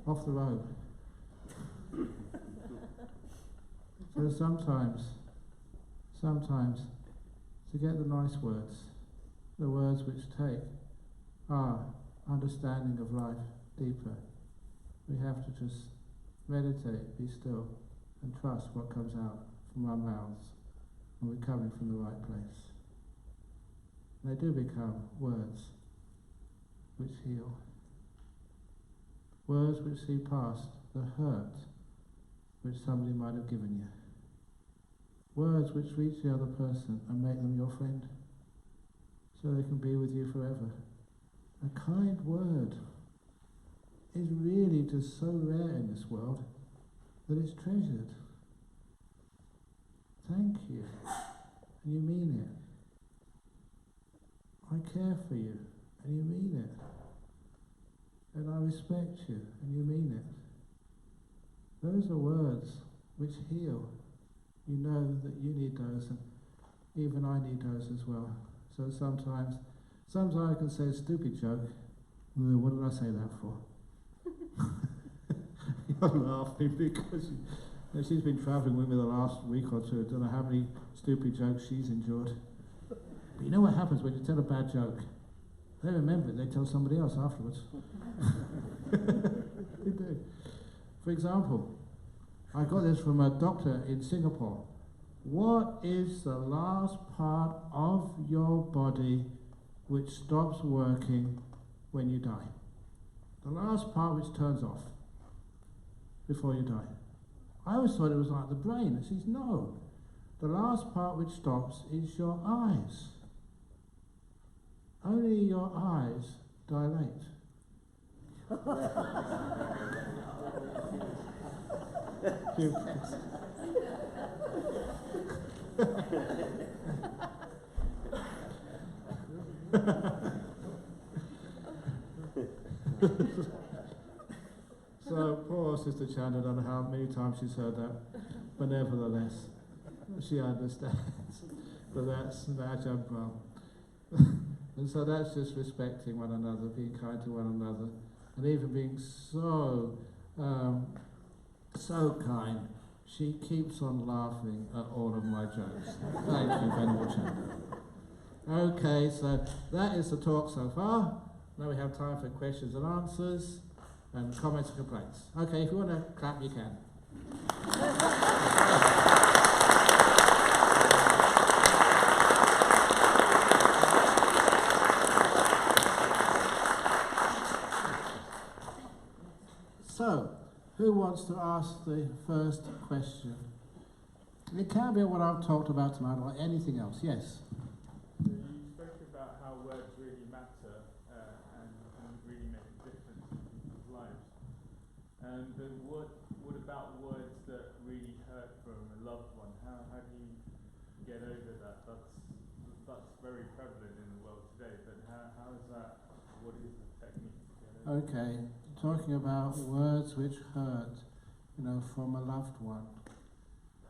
Off the robe. So sometimes, to get the nice words, the words which take our understanding of life deeper, we have to just meditate, be still, and trust what comes out from our mouths when we're coming from the right place. They do become words which heal, words which see past the hurt which somebody might have given you, words which reach the other person and make them your friend, so they can be with you forever. A kind word is really just so rare in this world that it's treasured. Thank you, and you mean it. I care for you, and you mean it. And I respect you, and you mean it. Those are words which heal. You know that you need those, and even I need those as well. So sometimes I can say a stupid joke. What did I say that for? You're laughing because she's been travelling with me the last week or two. I don't know how many stupid jokes she's endured. But you know what happens when you tell a bad joke? They remember it, they tell somebody else afterwards. They do. For example, I got this from a doctor in Singapore. What is the last part of your body which stops working when you die? The last part which turns off before you die. I always thought it was like the brain. It says, no. The last part which stops is your eyes. Only your eyes dilate. So poor Sister Chan, I don't know how many times she's heard that, but nevertheless, she understands. But that's the Ajahn Brahm. And so that's just respecting one another, being kind to one another, and even being so kind. She keeps on laughing at all of my jokes. Thank you, Venerable Chan. Okay, so that is the talk so far. Now we have time for questions and answers and comments and complaints. Okay, if you want to clap, you can. So, Who wants to ask the first question? It can be what I've talked about tonight or anything else. Yes? You spoke about how words really matter and really make a difference in people's lives. But what about words that really hurt from a loved one? How do you get over that? That's very prevalent in the world today, but how is that, what is the technique to get over that? Okay, talking about words which hurt, from a loved one,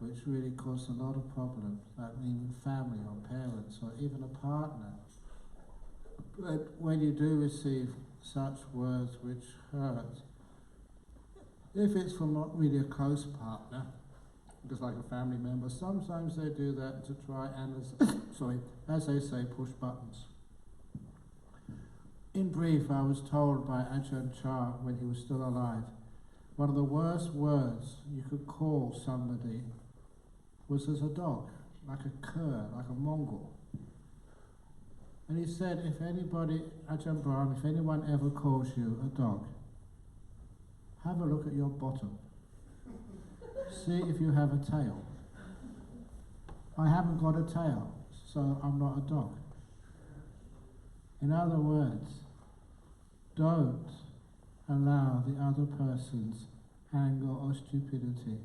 which really cause a lot of problems, that means family or parents or even a partner. But when you do receive such words which hurt, if it's from not really a close partner, just like a family member, sometimes they do that to try and, as they say, push buttons. In brief, I was told by Ajahn when he was still alive, one of the worst words you could call somebody was as a dog, like a cur, like a Mongol. And he said, if anybody, Ajahn Brahm, if anyone ever calls you a dog, have a look at your bottom. See if you have a tail. I haven't got a tail, so I'm not a dog. In other words, don't allow the other person's anger or stupidity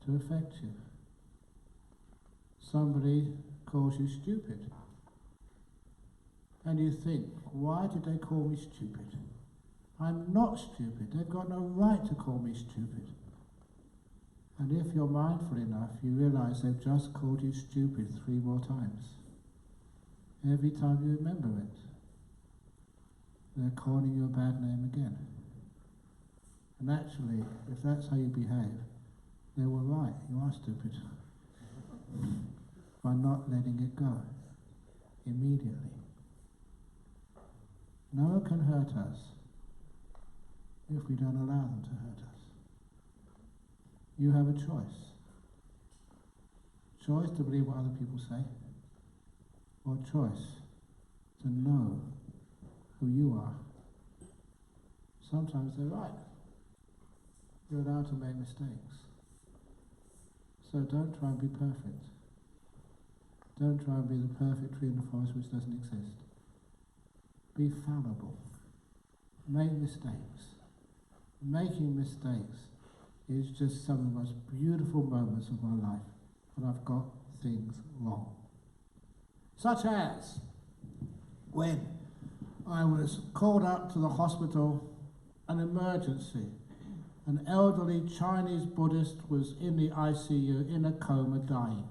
to affect you. Somebody calls you stupid, and you think, why did they call me stupid? I'm not stupid. They've got no right to call me stupid. And if you're mindful enough, you realize they've just called you stupid 3 more times. Every time you remember it, they're calling you a bad name again. And actually, if that's how you behave, they were right, you are stupid. By not letting it go immediately. No one can hurt us if we don't allow them to hurt us. You have a choice. Choice to believe what other people say, or choice to know who you are. Sometimes they're right. You're allowed to make mistakes. So don't try and be perfect. Don't try and be the perfect tree in the forest which doesn't exist. Be fallible. Make mistakes. Making mistakes is just some of the most beautiful moments of my life when I've got things wrong. Such as when I was called up to the hospital, an emergency. An elderly Chinese Buddhist was in the ICU in a coma dying.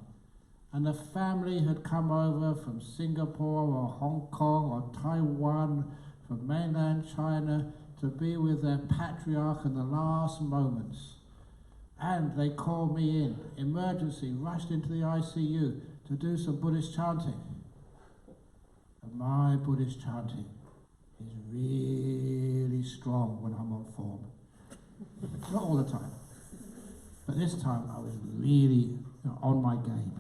And the family had come over from Singapore or Hong Kong or Taiwan, from mainland China, to be with their patriarch in the last moments. And they called me in, emergency, rushed into the ICU to do some Buddhist chanting. And my Buddhist chanting is really strong when I'm on form. Not all the time. But this time I was really on my game.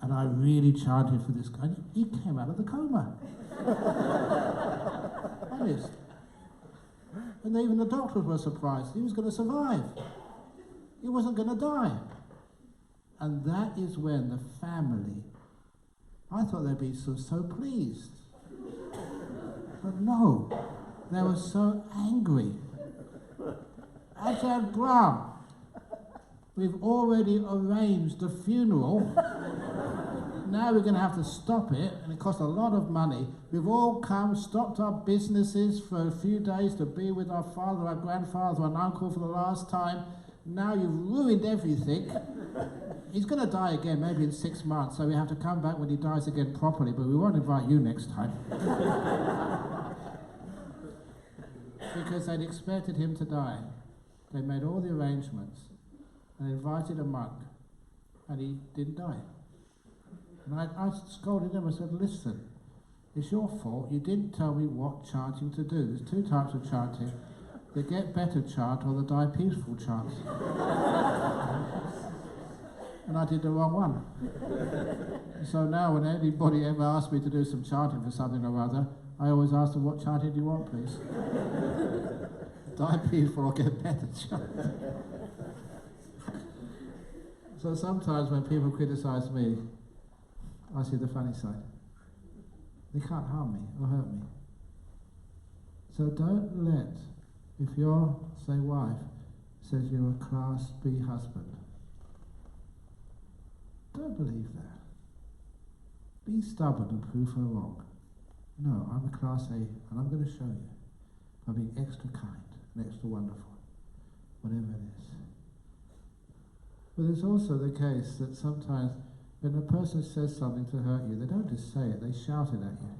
And I really chanted for this guy. He came out of the coma. Honest. And even the doctors were surprised. He was going to survive. He wasn't going to die. And that is when the family, I thought they'd be so pleased. But no, they were so angry. Ajahn Brahm, we've already arranged the funeral. Now we're going to have to stop it, and it costs a lot of money. We've all come, stopped our businesses for a few days to be with our father, our grandfather, and uncle for the last time. Now you've ruined everything. He's going to die again, maybe in 6 months, so we have to come back when he dies again properly, but we won't invite you next time. Because they'd expected him to die. They made all the arrangements, and invited a monk, and he didn't die. And I scolded him. I said, listen, it's your fault. You didn't tell me what chanting to do. There's 2 types of chanting. The get better chant or the die peaceful chant. And I did the wrong one. So now when anybody ever asks me to do some chanting for something or other, I always ask them, what chanting do you want, please? diabetes will get better. So sometimes when people criticize me, I see the funny side. They can't harm me or hurt me. So don't let, if your, say, wife says you're a class B husband, don't believe that. Be stubborn and prove her wrong. No, I'm a class A, and I'm going to show you by being extra kind and extra wonderful, whatever it is. But it's also the case that sometimes when a person says something to hurt you, they don't just say it, they shout it at you.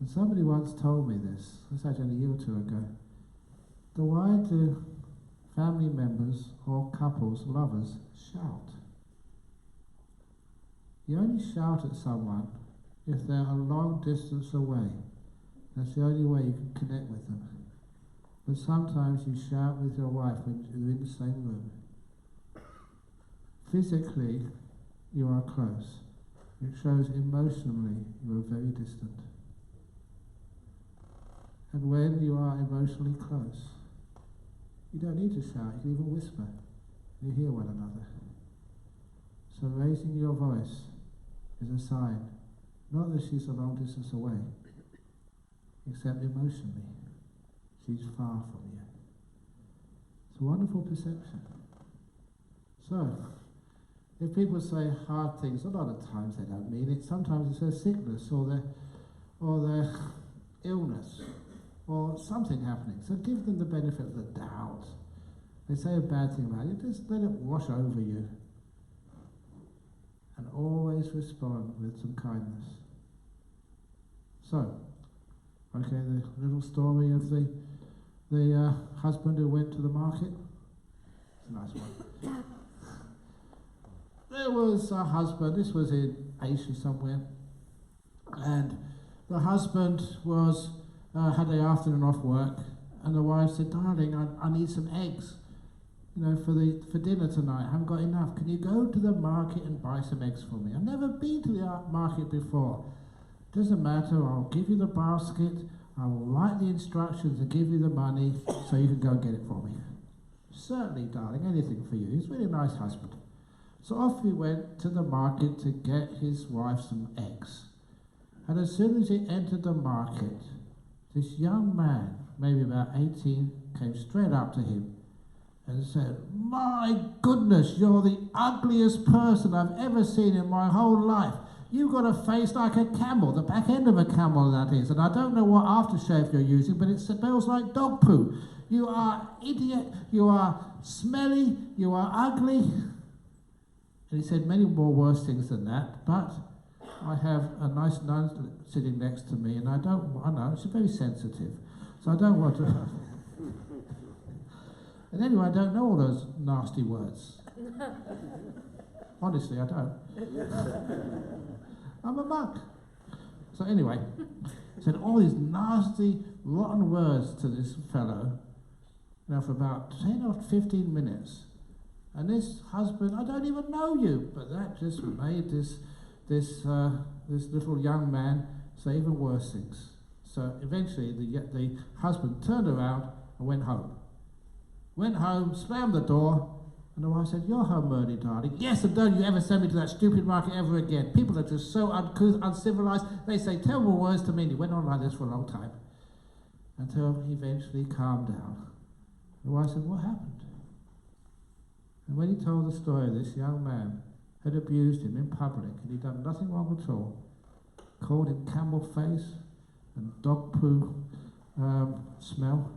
And somebody once told me this actually a year or two ago. Why do family members or couples, lovers, shout? You only shout at someone if they're a long distance away. That's the only way you can connect with them. But sometimes you shout with your wife when you're in the same room. Physically, you are close. It shows emotionally you are very distant. And when you are emotionally close, you don't need to shout, you can even whisper. You hear one another. So raising your voice is a sign, not that she's a long distance away, except emotionally, she's far from you. It's a wonderful perception. So, if people say hard things, a lot of times they don't mean it. Sometimes it's their sickness or their illness or something happening. So give them the benefit of the doubt. They say a bad thing about you, just let it wash over you. And always respond with some kindness. So, okay, the little story of the husband who went to the market. It's a nice one. There was a husband, this was in Asia somewhere, and the husband was had the afternoon off work, and the wife said, "Darling, I need some eggs, for dinner tonight. I haven't got enough. Can you go to the market and buy some eggs for me? I've never been to the market before." "Doesn't matter, I'll give you the basket, I will write the instructions and give you the money so you can go and get it for me." "Certainly, darling, anything for you." He's a really nice husband. So off he went to the market to get his wife some eggs. And as soon as he entered the market, this young man, maybe about 18, came straight up to him and said, "My goodness, you're the ugliest person I've ever seen in my whole life. You've got a face like a camel, the back end of a camel that is, and I don't know what aftershave you're using, but it smells like dog poo. You are idiot, you are smelly, you are ugly." And he said many more worse things than that, but I have a nice nun sitting next to me, and I know, she's very sensitive, so I don't want to... And anyway, I don't know all those nasty words. Honestly, I don't. I'm a monk. So anyway, he said all these nasty, rotten words to this fellow, for about 10 or 15 minutes. And this husband, "I don't even know you," but that just made this little young man say even worse things. So eventually the husband turned around and went home. Went home, slammed the door, and the wife said, "You're home early, darling." "Yes, and don't you ever send me to that stupid market ever again. People are just so uncouth, uncivilized. They say terrible words to me." And he went on like this for a long time, until he eventually calmed down. The wife said, "What happened?" And when he told the story, this young man had abused him in public, and he'd done nothing wrong at all. Called him camel face and dog poo smell.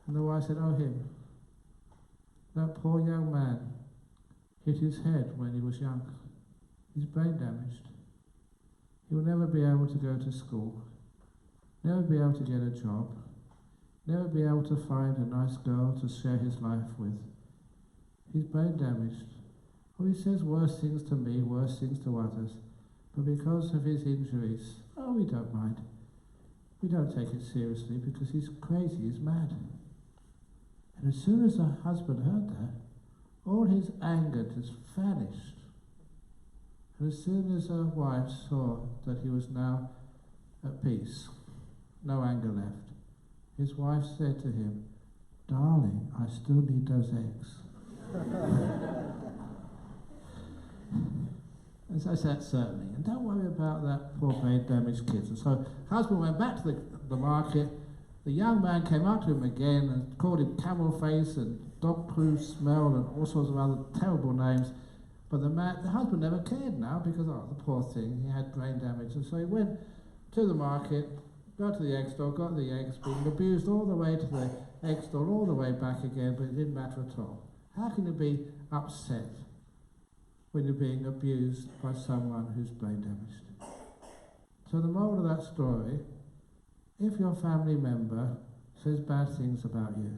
And the wife said, "Oh, him. That poor young man hit his head when he was young. He's brain damaged. He will never be able to go to school, never be able to get a job, never be able to find a nice girl to share his life with. He's brain damaged. Oh, he says worse things to me, worse things to others, but because of his injuries, we don't mind. We don't take it seriously because he's crazy, he's mad." And as soon as the husband heard that, all his anger just vanished. And as soon as the wife saw that he was now at peace, no anger left, his wife said to him, "Darling, I still need those eggs." And so I said, "Certainly, and don't worry about that poor brain damaged kid." And so husband went back to the market. The young man came up to him again and called him camel face and dog poo smell and all sorts of other terrible names. But the husband never cared now because, oh, the poor thing, he had brain damage. And so he went to the market, got to the egg store, got the eggs, being abused all the way to the egg store, all the way back again, but it didn't matter at all. How can you be upset when you're being abused by someone who's brain damaged? So the moral of that story, if your family member says bad things about you,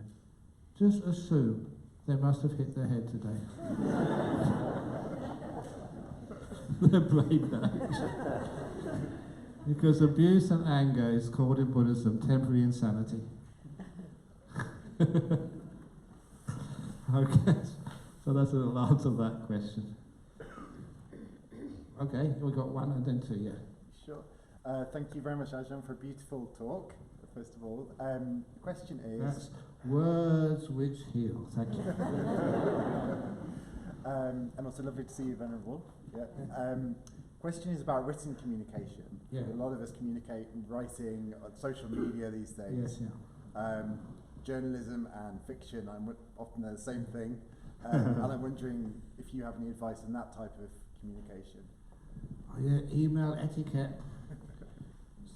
just assume they must have hit their head today. They're brain damaged. Because abuse and anger is called in Buddhism temporary insanity. Okay, so that's a little answer to that question. Okay, we got one and then two, yeah. Sure. Thank you very much, Ajahn, for a beautiful talk, first of all. The question is... That's words which heal. Thank you. And also lovely to see you, Venerable. Yeah. Question is about written communication. Yeah. A lot of us communicate in writing, on social media these days. Yes, yeah. Journalism and fiction, often they're the same thing. And I'm wondering if you have any advice on that type of communication. Oh, yeah, email etiquette.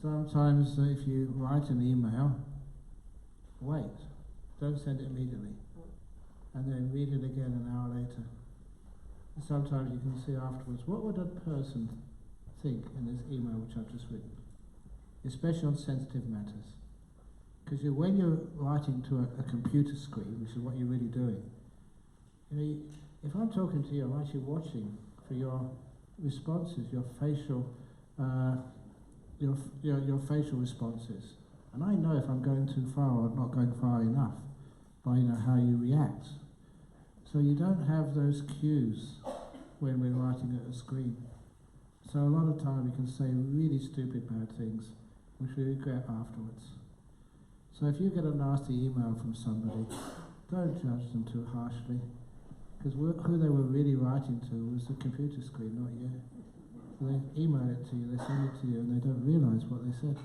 Sometimes if you write an email, wait. Don't send it immediately. And then read it again an hour later. Sometimes you can see afterwards, what would that person think in this email which I've just written? Especially on sensitive matters. Because when you're writing to a computer screen, which is what you're really doing, if I'm talking to you, I'm actually watching for your responses, your facial responses. And I know if I'm going too far or not going far enough by how you react. So you don't have those cues when we're writing at a screen. So a lot of time we can say really stupid bad things which we regret afterwards. So if you get a nasty email from somebody, don't judge them too harshly, because who they were really writing to was the computer screen, not you. So they email it to you, they send it to you, and they don't realise what they said.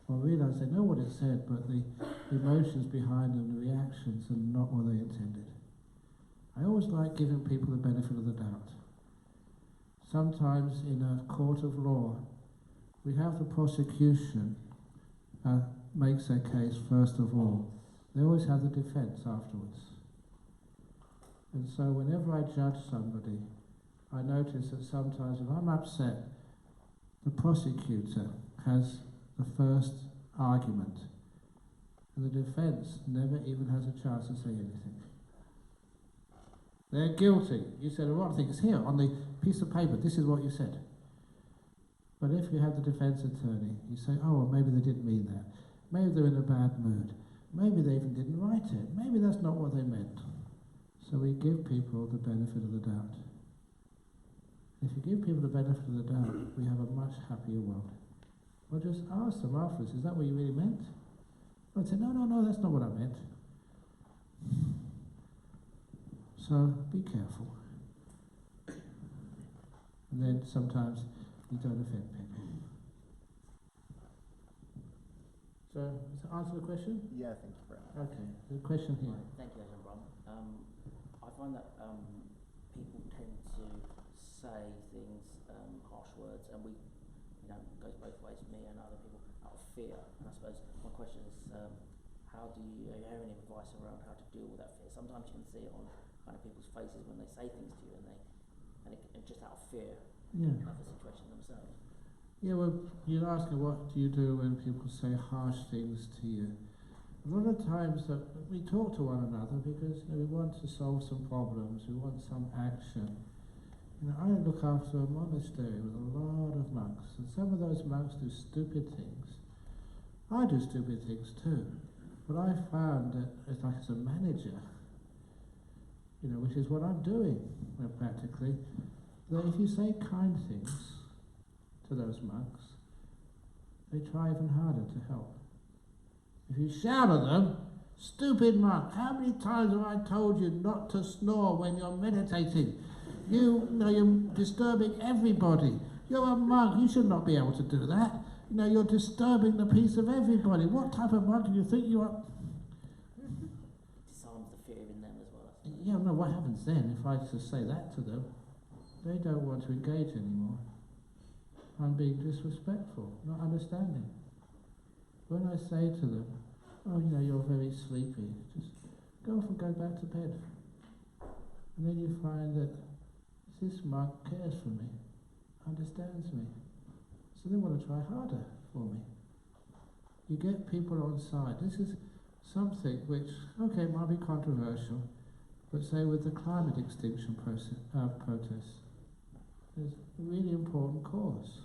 Or realise they know what it said, but the emotions behind them, the reactions, are not what they intended. I always like giving people the benefit of the doubt. Sometimes in a court of law, we have the prosecution makes their case first of all. They always have the defence afterwards. And so whenever I judge somebody, I notice that sometimes if I'm upset, the prosecutor has the first argument, and the defence never even has a chance to say anything. They're guilty. You said a wrong thing. It's here on the piece of paper. This is what you said. But if you have the defence attorney, you say, oh, well, maybe they didn't mean that. Maybe they're in a bad mood. Maybe they even didn't write it. Maybe that's not what they meant. So we give people the benefit of the doubt. If you give people the benefit of the doubt, we have a much happier world. Or just ask them afterwards, is that what you really meant? They'll say, no, that's not what I meant. So be careful. And then sometimes you don't offend people. So, does that answer the question? Yeah, thank you very much. Okay, there's a question here. Thank you, Ajahn Brahm. I find that people tend to say things, harsh words, and we, it goes both ways, me and other people, out of fear. And I suppose my question is, how do you have any advice around how to deal with that fear? Sometimes you can see it on kind of people's faces when they say things to you, and it just out of fear of the situation themselves. Yeah, well, you're asking what do you do when people say harsh things to you. A lot of times that we talk to one another because we want to solve some problems, we want some action. I look after a monastery with a lot of monks, and some of those monks do stupid things. I do stupid things too, but I found that it's like as a manager, which is what I'm doing practically, that if you say kind things to those monks, they try even harder to help. If you shout at them, "Stupid monk, how many times have I told you not to snore when you're meditating? You're disturbing everybody. You're a monk, you should not be able to do that. You're disturbing the peace of everybody. What type of monk do you think you are?" Disarms the fear in them as well. Yeah, no, what happens then if I just say that to them? They don't want to engage anymore. I'm being disrespectful, not understanding. When I say to them, "Oh, you're very sleepy, just go off and go back to bed." And then you find that this monk cares for me, understands me, so they want to try harder for me. You get people on side. This is something which, okay, might be controversial, but say with the climate extinction protests, there's a really important cause.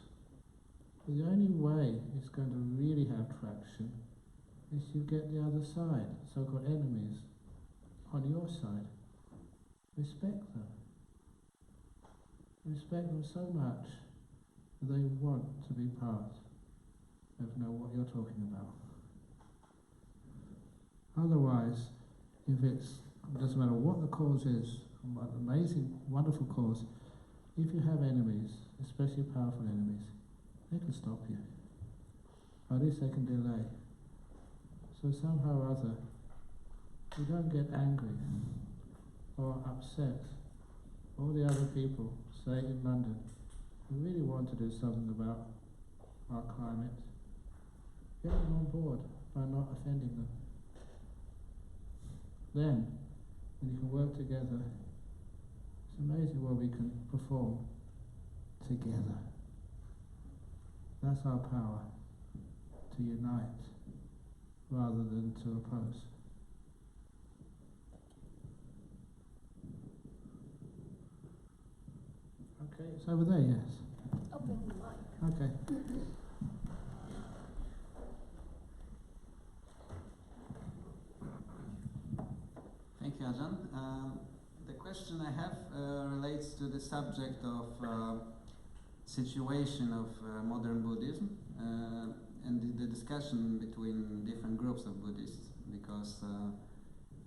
The only way it's going to really have traction is you get the other side, so-called enemies, on your side. Respect them. Respect them so much that they want to be part of what you're talking about. Otherwise, if it doesn't matter what the cause is, what amazing, wonderful cause, if you have enemies, especially powerful enemies, they can stop you. Or at least they can delay. So somehow or other, you don't get angry or upset. All the other people, say in London, who really want to do something about our climate, get them on board by not offending them. Then, when you can work together, it's amazing what we can perform together. That's our power, to unite rather than to oppose. Okay, it's over there, yes. I'll bring the mic. Okay. Thank you, Ajahn. The question I have relates to the subject of situation of modern Buddhism and the discussion between different groups of Buddhists, because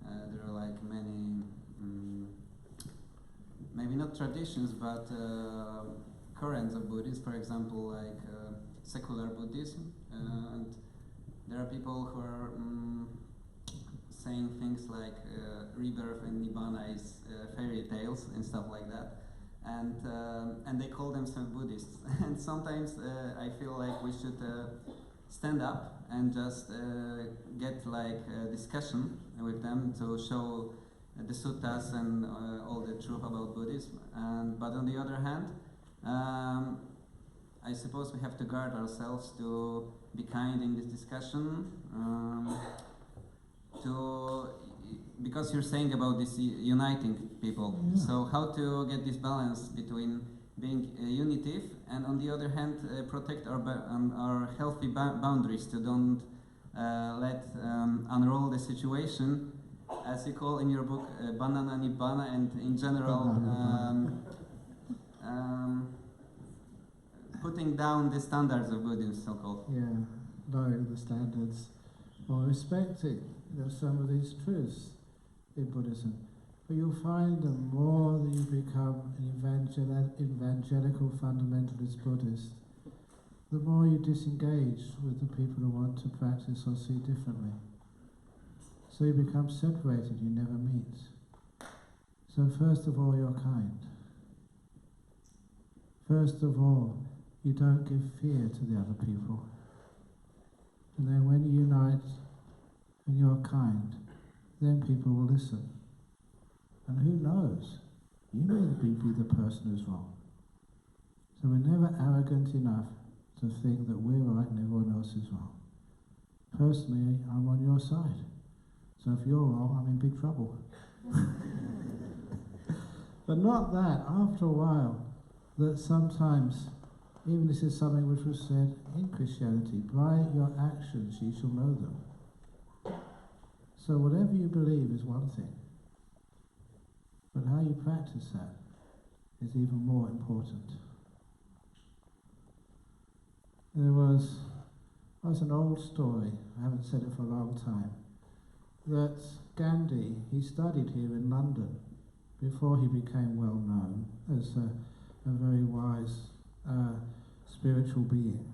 there are like many, maybe not traditions, but currents of Buddhism, for example, like secular Buddhism, and there are people who are saying things like rebirth and nibbana is fairy tales and stuff like that, and they call themselves Buddhists. And sometimes I feel like we should stand up and just get like a discussion with them to show the suttas and all the truth about Buddhism. But on the other hand, I suppose we have to guard ourselves to be kind in this discussion. Because you're saying about this uniting people, so how to get this balance between being unitive and on the other hand protect our healthy boundaries to don't let unroll the situation, as you call in your book banana nibbana, and in general putting down the standards of Buddhism, so-called. Yeah, lowering the standards or respecting some of these truths in Buddhism. But you'll find the more that you become an evangelical fundamentalist Buddhist, the more you disengage with the people who want to practice or see differently. So you become separated, you never meet. So first of all, you're kind. First of all, you don't give fear to the other people. And then when you unite and you're kind, then people will listen. And who knows, you may be the person who's wrong. So we're never arrogant enough to think that we're right and everyone else is wrong. Personally, I'm on your side. So if you're wrong, I'm in big trouble. But not that, after a while, that sometimes, even this is something which was said in Christianity, by your actions ye shall know them. So whatever you believe is one thing, but how you practice that is even more important. There was Oh, it's an old story, I haven't said it for a long time, that Gandhi, he studied here in London before he became well known as a very wise spiritual being.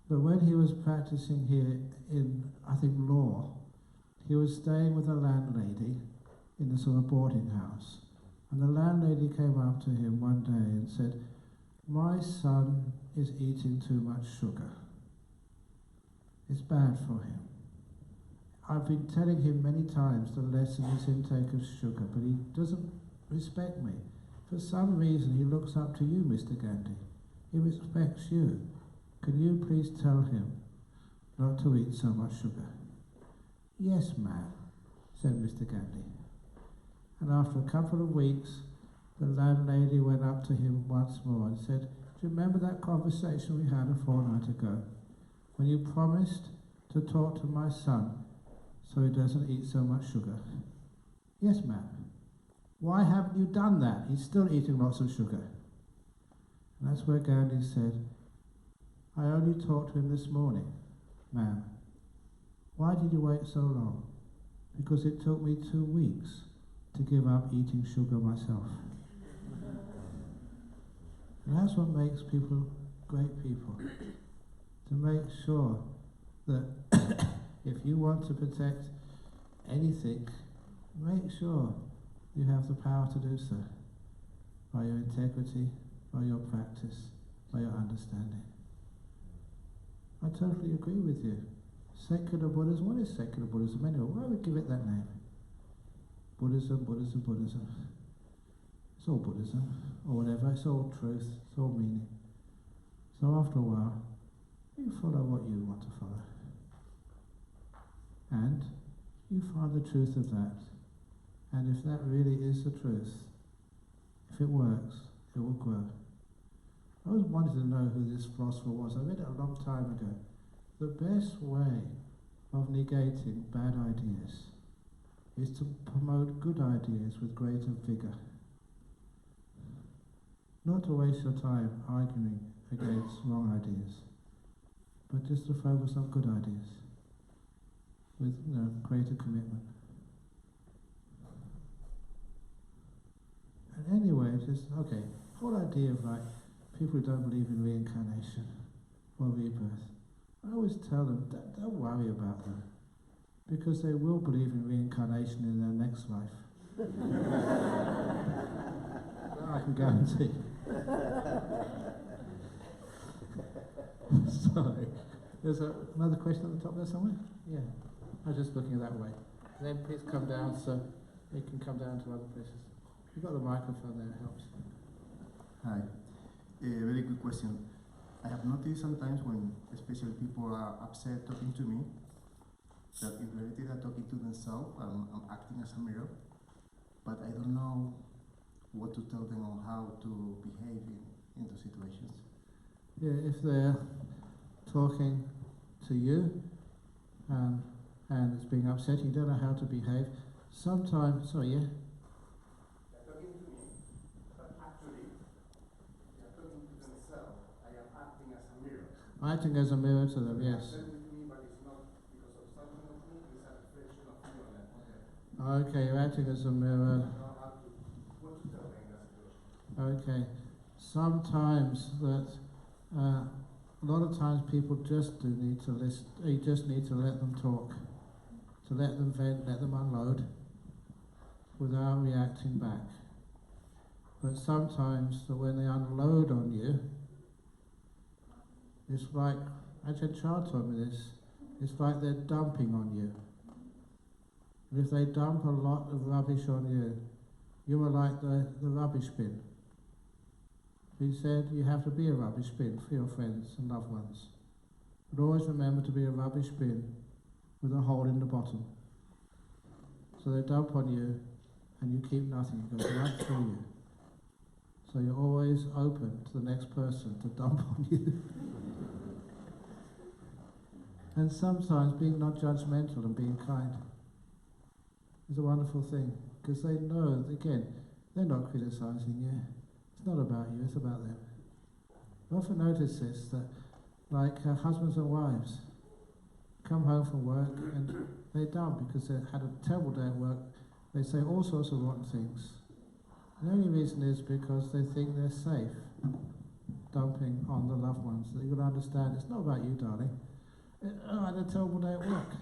But when he was practicing here in, I think, law, he was staying with a landlady in a sort of boarding house. And the landlady came up to him one day and said, "My son is eating too much sugar. It's bad for him. I've been telling him many times to lessen his intake of sugar, but he doesn't respect me. For some reason he looks up to you, Mr. Gandhi. He respects you. Can you please tell him not to eat so much sugar?" "Yes, ma'am," said Mr. Gandhi. And after a couple of weeks, the landlady went up to him once more and said, "Do you remember that conversation we had a fortnight ago, when you promised to talk to my son so he doesn't eat so much sugar?" "Yes, ma'am." "Why haven't you done that? He's still eating lots of sugar." And that's where Gandhi said, "I only talked to him this morning, ma'am." "Why did you wait so long?" "Because it took me 2 weeks to give up eating sugar myself." And that's what makes people great people. To make sure that if you want to protect anything, make sure you have the power to do so by your integrity, by your practice, by your understanding. I totally agree with you. Secular Buddhism, what is secular Buddhism anyway? Why would we give it that name? Buddhism, Buddhism, Buddhism. It's all Buddhism, or whatever, it's all truth, it's all meaning. So after a while, you follow what you want to follow. And you find the truth of that. And if that really is the truth, if it works, it will grow. I always wanted to know who this philosopher was. I read it a long time ago. The best way of negating bad ideas is to promote good ideas with greater vigour. Not to waste your time arguing against wrong ideas, but just to focus on good ideas with greater commitment. And anyway, just, okay, whole idea of like people who don't believe in reincarnation or rebirth, I always tell them, don't worry about them, because they will believe in reincarnation in their next life. That I can guarantee. Sorry. There's another question at the top there somewhere? Yeah. I was just looking that way. Then please come down so you can come down to other places. You've got the microphone there, it helps. Hi. A very good question. I have noticed sometimes when especially people are upset talking to me, that in reality they're talking to themselves. I'm acting as a mirror, but I don't know what to tell them on how to behave in those situations. Yeah, if they're talking to you and it's being upsetting, you don't know how to behave. Sometimes, sorry, yeah? They're talking to me, but actually they're talking to themselves. I am acting as a mirror. Acting as a mirror to them, yes. They're with me, but it's not because of something of me, it's a reflection of me on them. Okay, you're acting as a mirror. I don't know how to, what to tell them in that situation. Okay. Sometimes that, a lot of times people just do need to listen, you just need to let them talk, to let them vent, let them unload, without reacting back. But sometimes that when they unload on you, it's like, Ajahn told me this, it's like they're dumping on you. And if they dump a lot of rubbish on you, you are like the rubbish bin. He said you have to be a rubbish bin for your friends and loved ones. But always remember to be a rubbish bin with a hole in the bottom. So they dump on you and you keep nothing, it goes right through you. So you're always open to the next person to dump on you. And sometimes being not judgmental and being kind is a wonderful thing, because they know, again, they're not criticizing you. It's not about you, it's about them. I often notice this, that like husbands and wives come home from work and they dump because they had a terrible day at work. They say all sorts of rotten things. The only reason is because they think they're safe dumping on the loved ones. That you'll understand it's not about you, darling. I had a terrible day at work.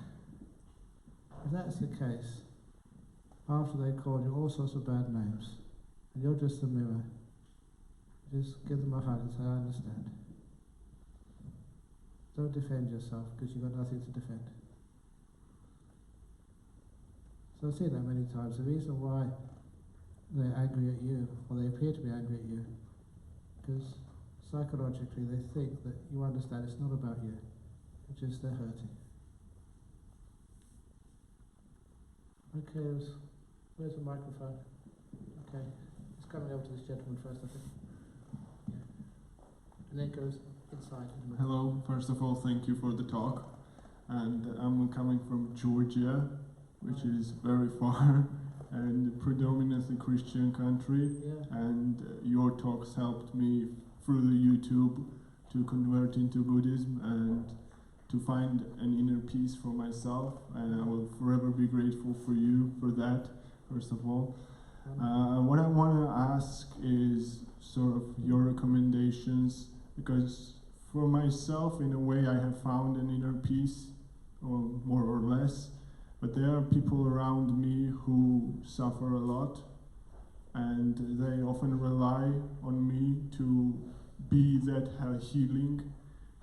If that's the case, after they call you all sorts of bad names, and you're just a mirror, just give them a hug and say, I understand. Don't defend yourself, because you've got nothing to defend. So I've seen that many times. The reason why they're angry at you, or they appear to be angry at you, because psychologically they think that you understand it's not about you, it's just they're hurting. Okay, where's the microphone? Okay, it's coming over to this gentleman first, I think. Yeah. And then it goes inside. Hello, first of all, thank you for the talk. And I'm coming from Georgia, which is very far and predominantly Christian country. Yeah. And your talks helped me through the YouTube to convert into Buddhism and to find an inner peace for myself, and I will forever be grateful for you for that, first of all. What I want to ask is sort of your recommendations, because for myself, in a way, I have found an inner peace, or more or less, but there are people around me who suffer a lot, and they often rely on me to be that healing.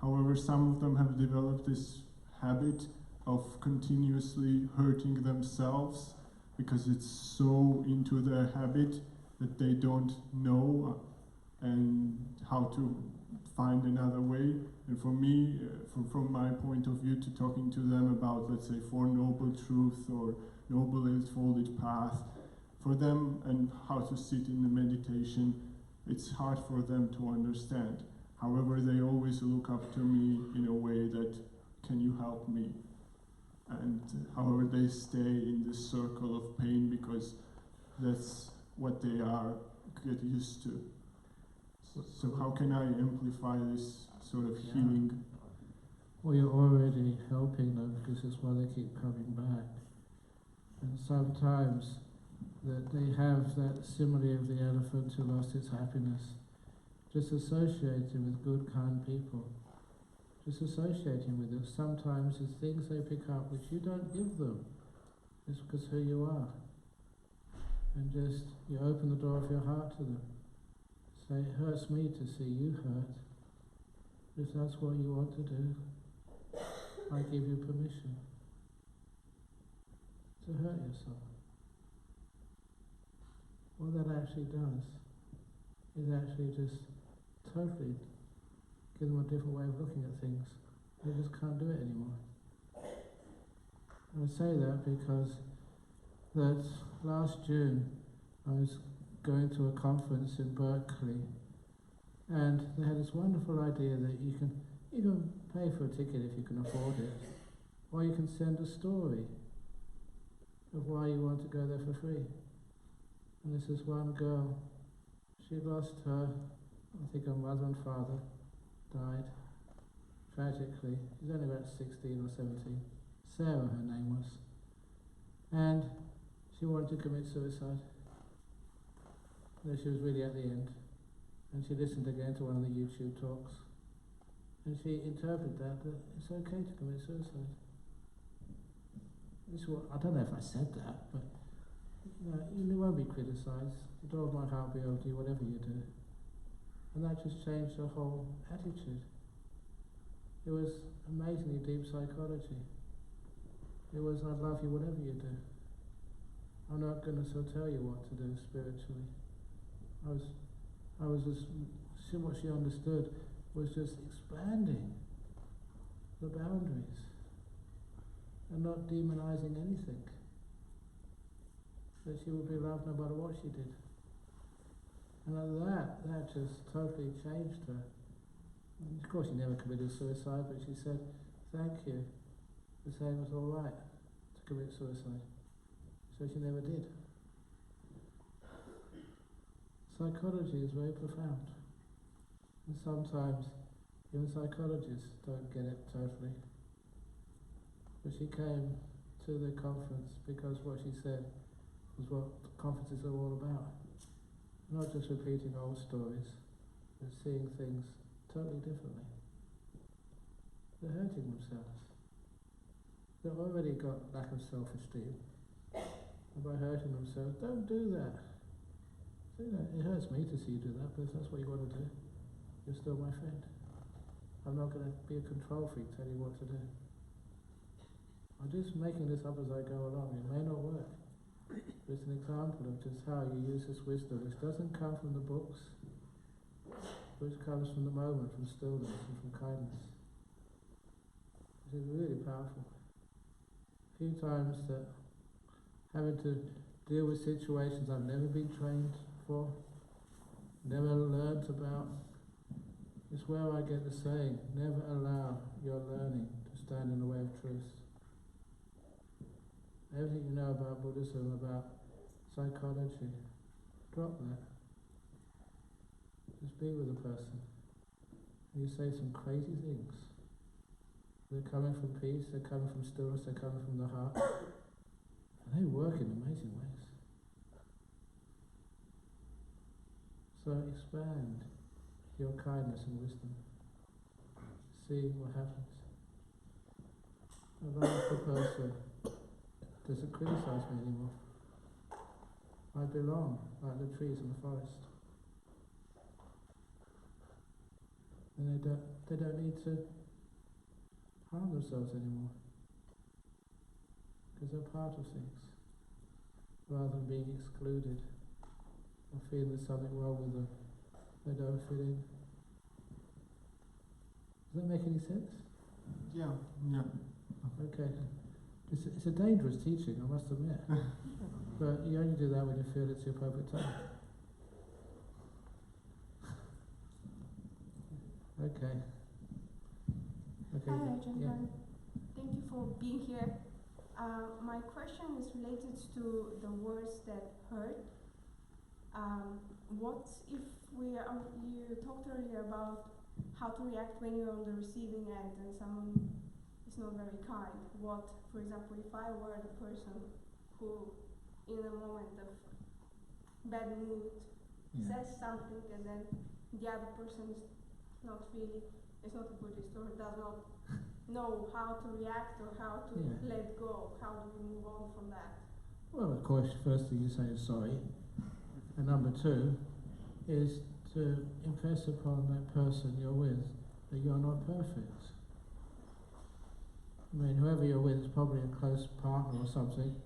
However, some of them have developed this habit of continuously hurting themselves because it's so into their habit that they don't know and how to find another way. And for me, from my point of view, to talking to them about, let's say, Four Noble Truths or Noble Eightfold Path, for them and how to sit in the meditation, it's hard for them to understand. However, they always look up to me in a way that, can you help me? And however, they stay in this circle of pain because that's what they are get used to. So how can I amplify this sort of healing? Well, you're already helping them because that's why they keep coming back. And sometimes that they have that simile of the elephant who lost its happiness. Just associating with good, kind people. Just associating with them. Sometimes it's things they pick up which you don't give them. It's because who you are. And just, you open the door of your heart to them. Say, it hurts me to see you hurt. If that's what you want to do, I give you permission to hurt yourself. What that actually does is actually just totally give them a different way of looking at things. They just can't do it anymore. I say that because that last June I was going to a conference in Berkeley, and they had this wonderful idea that you can pay for a ticket if you can afford it, or you can send a story of why you want to go there for free. And this is one girl, she lost her, I think her mother and father died tragically. She's only about 16 or 17. Sarah, her name was. And she wanted to commit suicide. So she was really at the end. And she listened again to one of the YouTube talks. And she interpreted that it's okay to commit suicide. This is what, I don't know if I said that, but you won't be criticised. The door of my heart will be able to do whatever you do. And that just changed her whole attitude. It was amazingly deep psychology. It was, I love you whatever you do. I'm not going to tell you what to do spiritually. I was just, what she understood was just expanding the boundaries and not demonizing anything. That she would be loved no matter what she did. And that just totally changed her. And of course she never committed suicide, but she said, thank you for saying it was all right to commit suicide. So she never did. Psychology is very profound. And sometimes Even psychologists don't get it totally. But she came to the conference because what she said was what conferences are all about. Not just repeating old stories, but seeing things totally differently. They're hurting themselves. They've already got lack of self-esteem. And by hurting themselves, don't do that. So, it hurts me to see you do that, but if that's what you want to do, you're still my friend. I'm not going to be a control freak, tell you what to do. I'm just making this up as I go along. It may not work. But it's an example of just how you use this wisdom, which doesn't come from the books, which comes from the moment, from stillness and from kindness. Which is really powerful. A few times that having to deal with situations I've never been trained for, never learnt about, it's where I get the saying, never allow your learning to stand in the way of truth. Everything you know about Buddhism, about psychology, drop that. Just be with a person. You say some crazy things. They're coming from peace, they're coming from stillness, they're coming from the heart. And they work in amazing ways. So expand your kindness and wisdom. See what happens. Allow the person doesn't criticize me anymore. I belong like the trees in the forest. And they don't need to harm themselves anymore. Because they're part of things. Rather than being excluded or feeling there's something wrong with them. They don't fit in. Does that make any sense? Yeah. Okay. It's a dangerous teaching, I must admit. But you only do that when you feel it's the appropriate time. Okay. Hi, Ajahn. Yeah. Thank you for being here. My question is related to the words that hurt. What if you talked earlier about how to react when you're on the receiving end and someone is not very kind? What, for example, if I were the person who, in a moment of bad mood, says something and then the other person is not a Buddhist or does not know how to react or how to let go? How do we move on from that? Well, of course, first thing you say is sorry. And number two is to impress upon that person you're with that you're not perfect. I mean, whoever you're with is probably a close partner or something,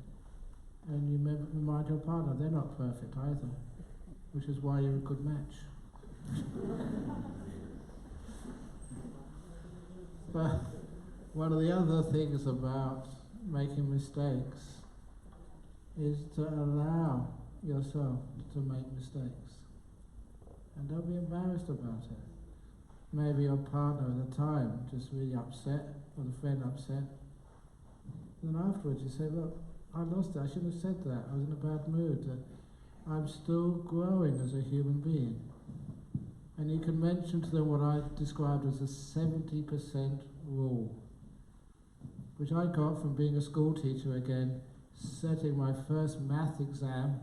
and you remind your partner they're not perfect either, which is why you're a good match. But one of the other things about making mistakes is to allow yourself to make mistakes. And don't be embarrassed about it. Maybe your partner at the time just really upset, or the friend upset. And then afterwards you say, look, I lost it, I shouldn't have said that, I was in a bad mood, I'm still growing as a human being. And you can mention to them what I described as a 70% rule, which I got from being a school teacher again, setting my first math exam,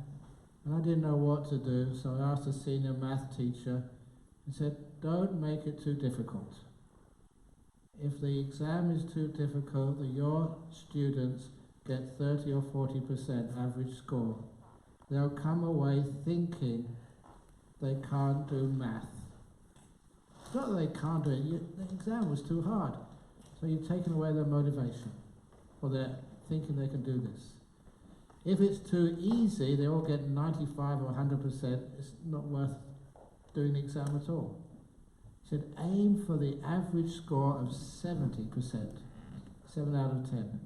and I didn't know what to do, so I asked a senior math teacher and said, don't make it too difficult. If the exam is too difficult, your students get 30 or 40% average score. They'll come away thinking they can't do math. It's not that they can't do it, the exam was too hard. So you've taken away their motivation, or they're thinking they can do this. If it's too easy, they all get 95 or 100%, it's not worth doing the exam at all. He said, aim for the average score of 70%, 7 out of 10.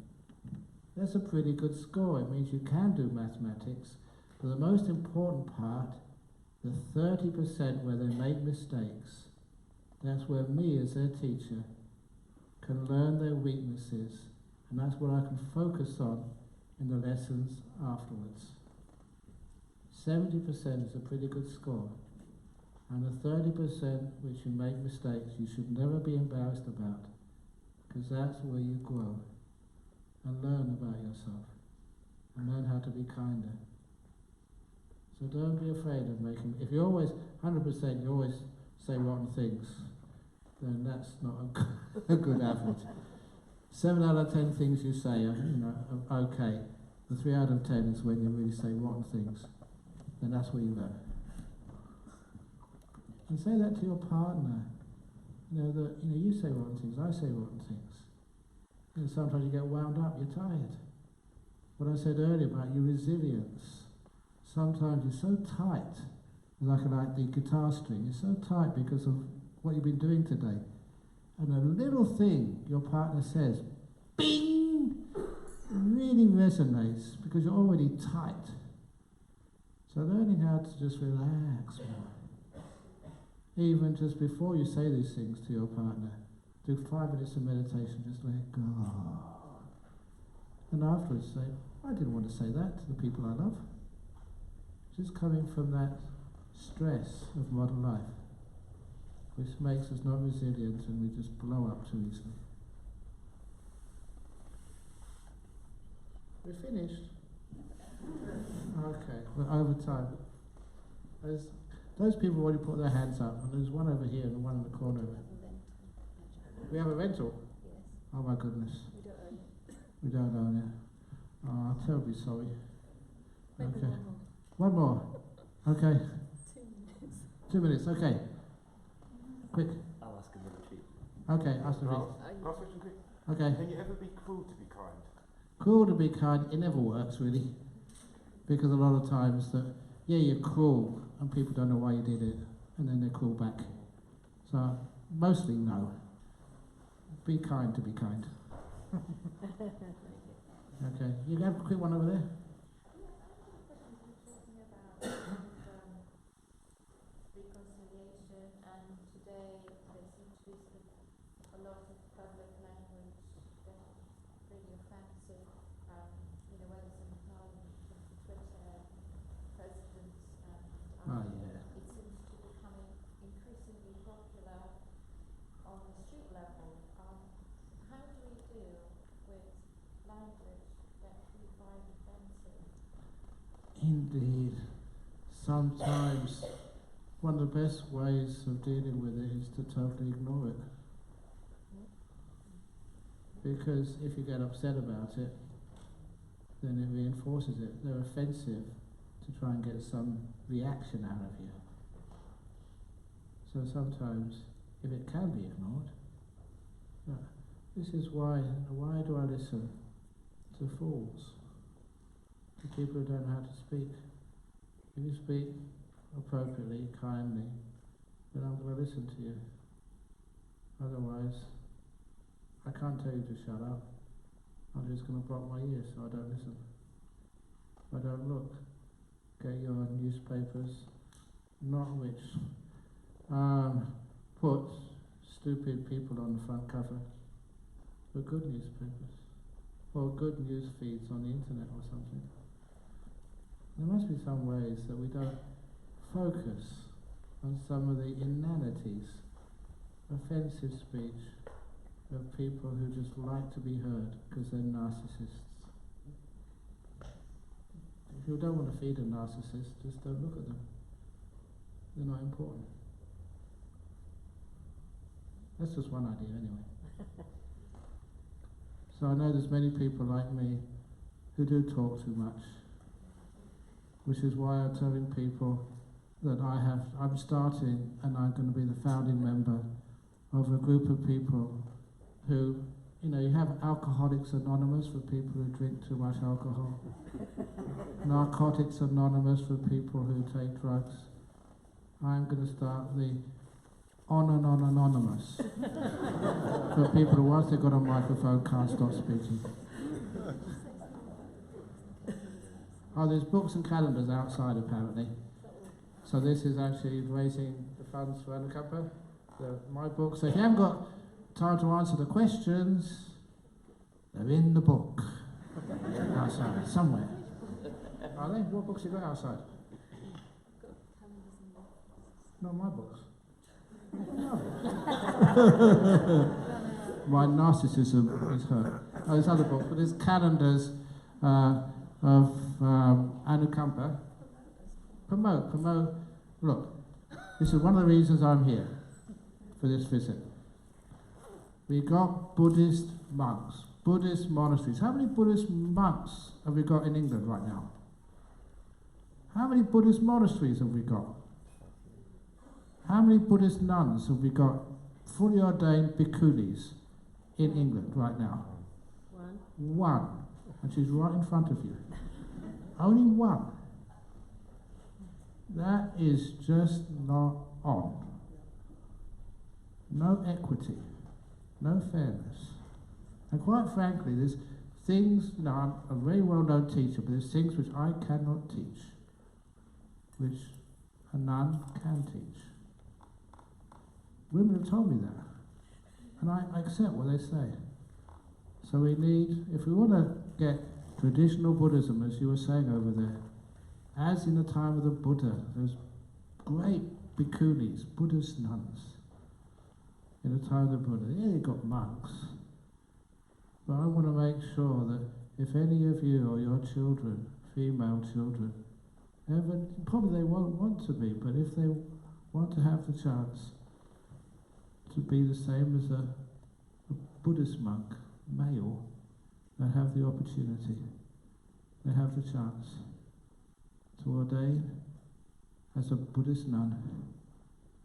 That's a pretty good score. It means you can do mathematics, but the most important part, the 30% where they make mistakes, that's where me as their teacher can learn their weaknesses, and that's what I can focus on in the lessons afterwards. 70% is a pretty good score. And the 30% which you make mistakes, you should never be embarrassed about, because that's where you grow and learn about yourself and learn how to be kinder. So don't be afraid of making. If you're always 100%, you always say rotten things, then that's not a good average. 7 out of 10 things you say are okay. The 3 out of 10 is when you really say rotten things. Then that's where you learn. And say that to your partner. You say rotten things, I say rotten things. Sometimes you get wound up, you're tired. What I said earlier about your resilience. Sometimes you're so tight, like the guitar string, you're so tight because of what you've been doing today. And a little thing your partner says, bing, really resonates because you're already tight. So learning how to just relax more. Even just before you say these things to your partner, do 5 minutes of meditation, just let it go. And afterwards say, I didn't want to say that to the people I love. Just coming from that stress of modern life, which makes us not resilient and we just blow up too easily. We're finished. Okay, we're over time. Those people already put their hands up, and there's one over here and one in the corner over there. We have a rental? Yes. Oh my goodness. We don't own it. Oh, I'm terribly sorry. Okay. One more. Okay. 2 minutes, okay. Quick. I'll ask another two. Okay, ask the Last question quick. Okay. Can you ever be cruel to be kind? Cruel to be kind, it never works really. Because a lot of times you're cruel and people don't know why you did it, and then they're cruel back. So, mostly no. Be kind to be kind. Okay, you have a quick one over there? Reconciliation, and today there seems to be a lot of public language that is pretty offensive, whether it's in Parliament, Twitter, presidents, and it seems to be becoming increasingly popular on the street level. How do we deal with language that we find offensive? Indeed. Sometimes one of the best ways of dealing with it is to totally ignore it. Because if you get upset about it, then it reinforces it. They're offensive to try and get some reaction out of you. So sometimes, if it can be ignored, this is why do I listen to fools, to people who don't know how to speak? If you speak appropriately, kindly, then I'm going to listen to you. Otherwise, I can't tell you to shut up. I'm just going to block my ears so I don't listen. I don't look. Get your newspapers, not which put stupid people on the front cover, but good newspapers, or good news feeds on the internet or something. There must be some ways that we don't focus on some of the inanities, offensive speech of people who just like to be heard because they're narcissists. If you don't want to feed a narcissist, just don't look at them. They're not important. That's just one idea anyway. So I know there's many people like me who do talk too much, which is why I'm telling people that I'm starting and I'm going to be the founding member of a group of people who, you have Alcoholics Anonymous for people who drink too much alcohol, Narcotics Anonymous for people who take drugs. I'm going to start the On and On Anonymous for people who, once they've got a microphone, can't stop speaking. Oh, there's books and calendars outside apparently. So this is actually raising the funds for Anakapa, my book. So if you haven't got time to answer the questions, they're in the book. Outside, somewhere. Are they? What books you got outside? Not my books. My narcissism is hurt. Oh, there's other books, but there's calendars of Anukampa. Promote. Look, this is one of the reasons I'm here for this visit. We got Buddhist monks, Buddhist monasteries. How many Buddhist monks have we got in England right now? How many Buddhist monasteries have we got? How many Buddhist nuns have we got, fully ordained bhikkhunis, in England right now? One. And she's right in front of you. Only one. That is just not on. No equity, no fairness. And quite frankly, there's things, I'm a very well-known teacher, but there's things which I cannot teach, which a nun can teach. Women have told me that, and I accept what they say. So we need, if we want to get traditional Buddhism, as you were saying over there, as in the time of the Buddha, those great bhikkhunis, Buddhist nuns, in the time of the Buddha, yeah, you got monks, but I want to make sure that if any of you or your children, female children, ever, probably they won't want to be, but if they want to have the chance to be the same as a Buddhist monk, male, they have the opportunity, they have the chance to ordain as a Buddhist nun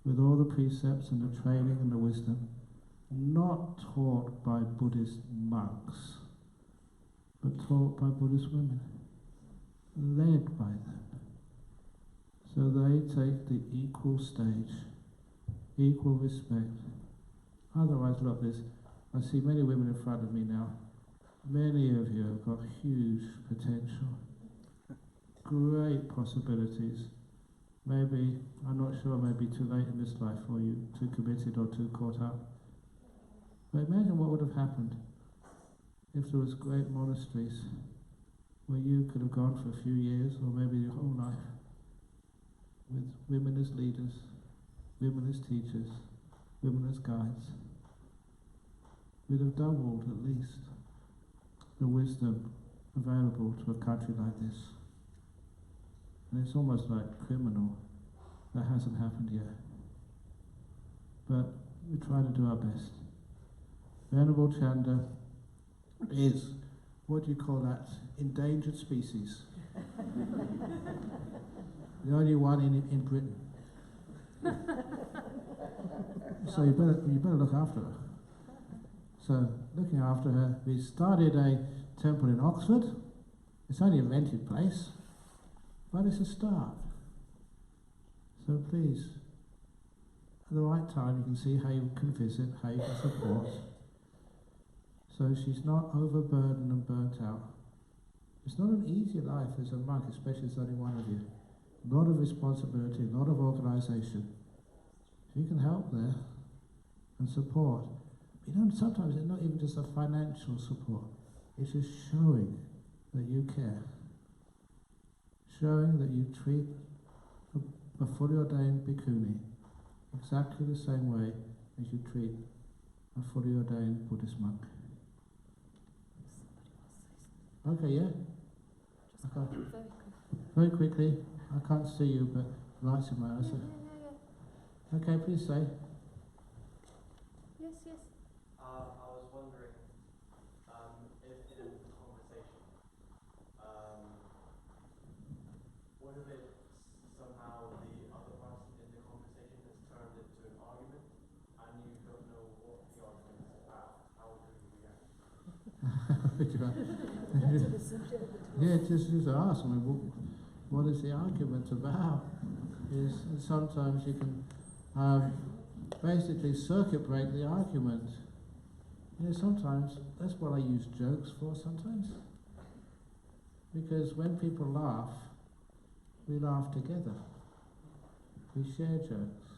with all the precepts and the training and the wisdom, not taught by Buddhist monks, but taught by Buddhist women, led by them. So they take the equal stage, equal respect. Otherwise, look, I see many women in front of me now. Many of you have got huge potential, great possibilities. Maybe, I'm not sure, maybe too late in this life for you, too committed or too caught up. But imagine what would have happened if there was great monasteries where you could have gone for a few years or maybe your whole life with women as leaders, women as teachers, women as guides. We'd have doubled at least the wisdom available to a country like this. And it's almost like criminal that hasn't happened yet. But we try to do our best. Venerable Chanda is, what do you call that, endangered species. The only one in Britain. So you better look after her. So looking after her, we started a temple in Oxford. It's only a rented place, but it's a start. So please, at the right time, you can see how you can visit, how you can support. So she's not overburdened and burnt out. It's not an easy life as a monk, especially as only one of you. A lot of responsibility, a lot of organisation. If you can help there and support, sometimes it's not even just a financial support. It's just showing that you care. Showing that you treat a fully ordained bhikkhuni exactly the same way as you treat a fully ordained Buddhist monk. Okay, yeah? Okay. Very quickly. I can't see you, but lights in my eyes. Yeah. Okay, please say. Yes. I was wondering, in a conversation, what if it somehow the other person in the conversation has turned into an argument, and you don't know what the argument is about? How do you react? Yeah, just ask me, what is the argument about? Sometimes you can basically circuit break the argument. Sometimes that's what I use jokes for sometimes. Because when people laugh, we laugh together. We share jokes.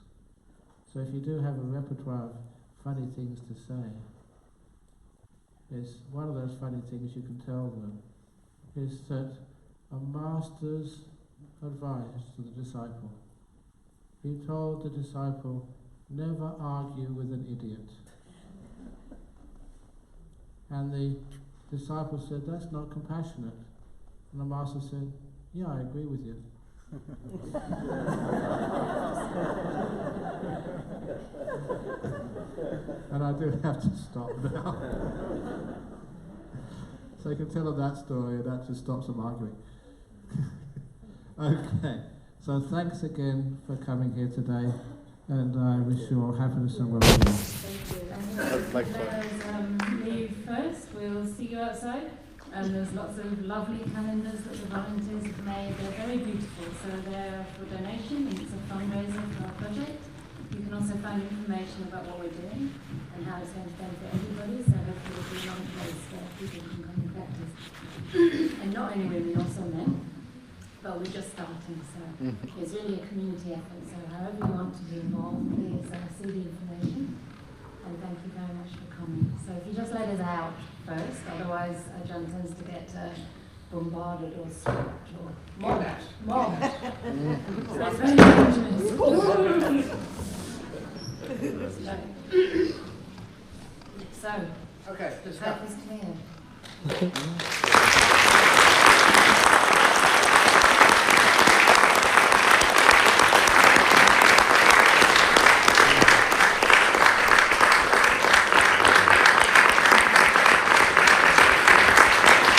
So if you do have a repertoire of funny things to say, is one of those funny things you can tell them is that a master's advice to the disciple he told the disciple, never argue with an idiot. And the disciple said, that's not compassionate. And the master said, yeah, I agree with you. And I do have to stop now. So you can tell them that story and that just stops them arguing. Okay, so thanks again for coming here today, and I wish you all happiness and well-being. Thank you. Let's leave first. We'll see you outside. And there's lots of lovely calendars that the volunteers have made. They're very beautiful, so they're for donation, and it's a fundraiser for our project. You can also find information about what we're doing and how it's going to benefit everybody, so hopefully it'll be one place where people can come and practice. And not only women, also men. But we're just starting, so it's really a community effort. So however you want to be involved, please see the information. And thank you very much for coming. So if you just let us out first, otherwise Ajahn tends to get bombarded or stopped or mobbed. So it's very dangerous. So, Okay, the path is clear. Okay.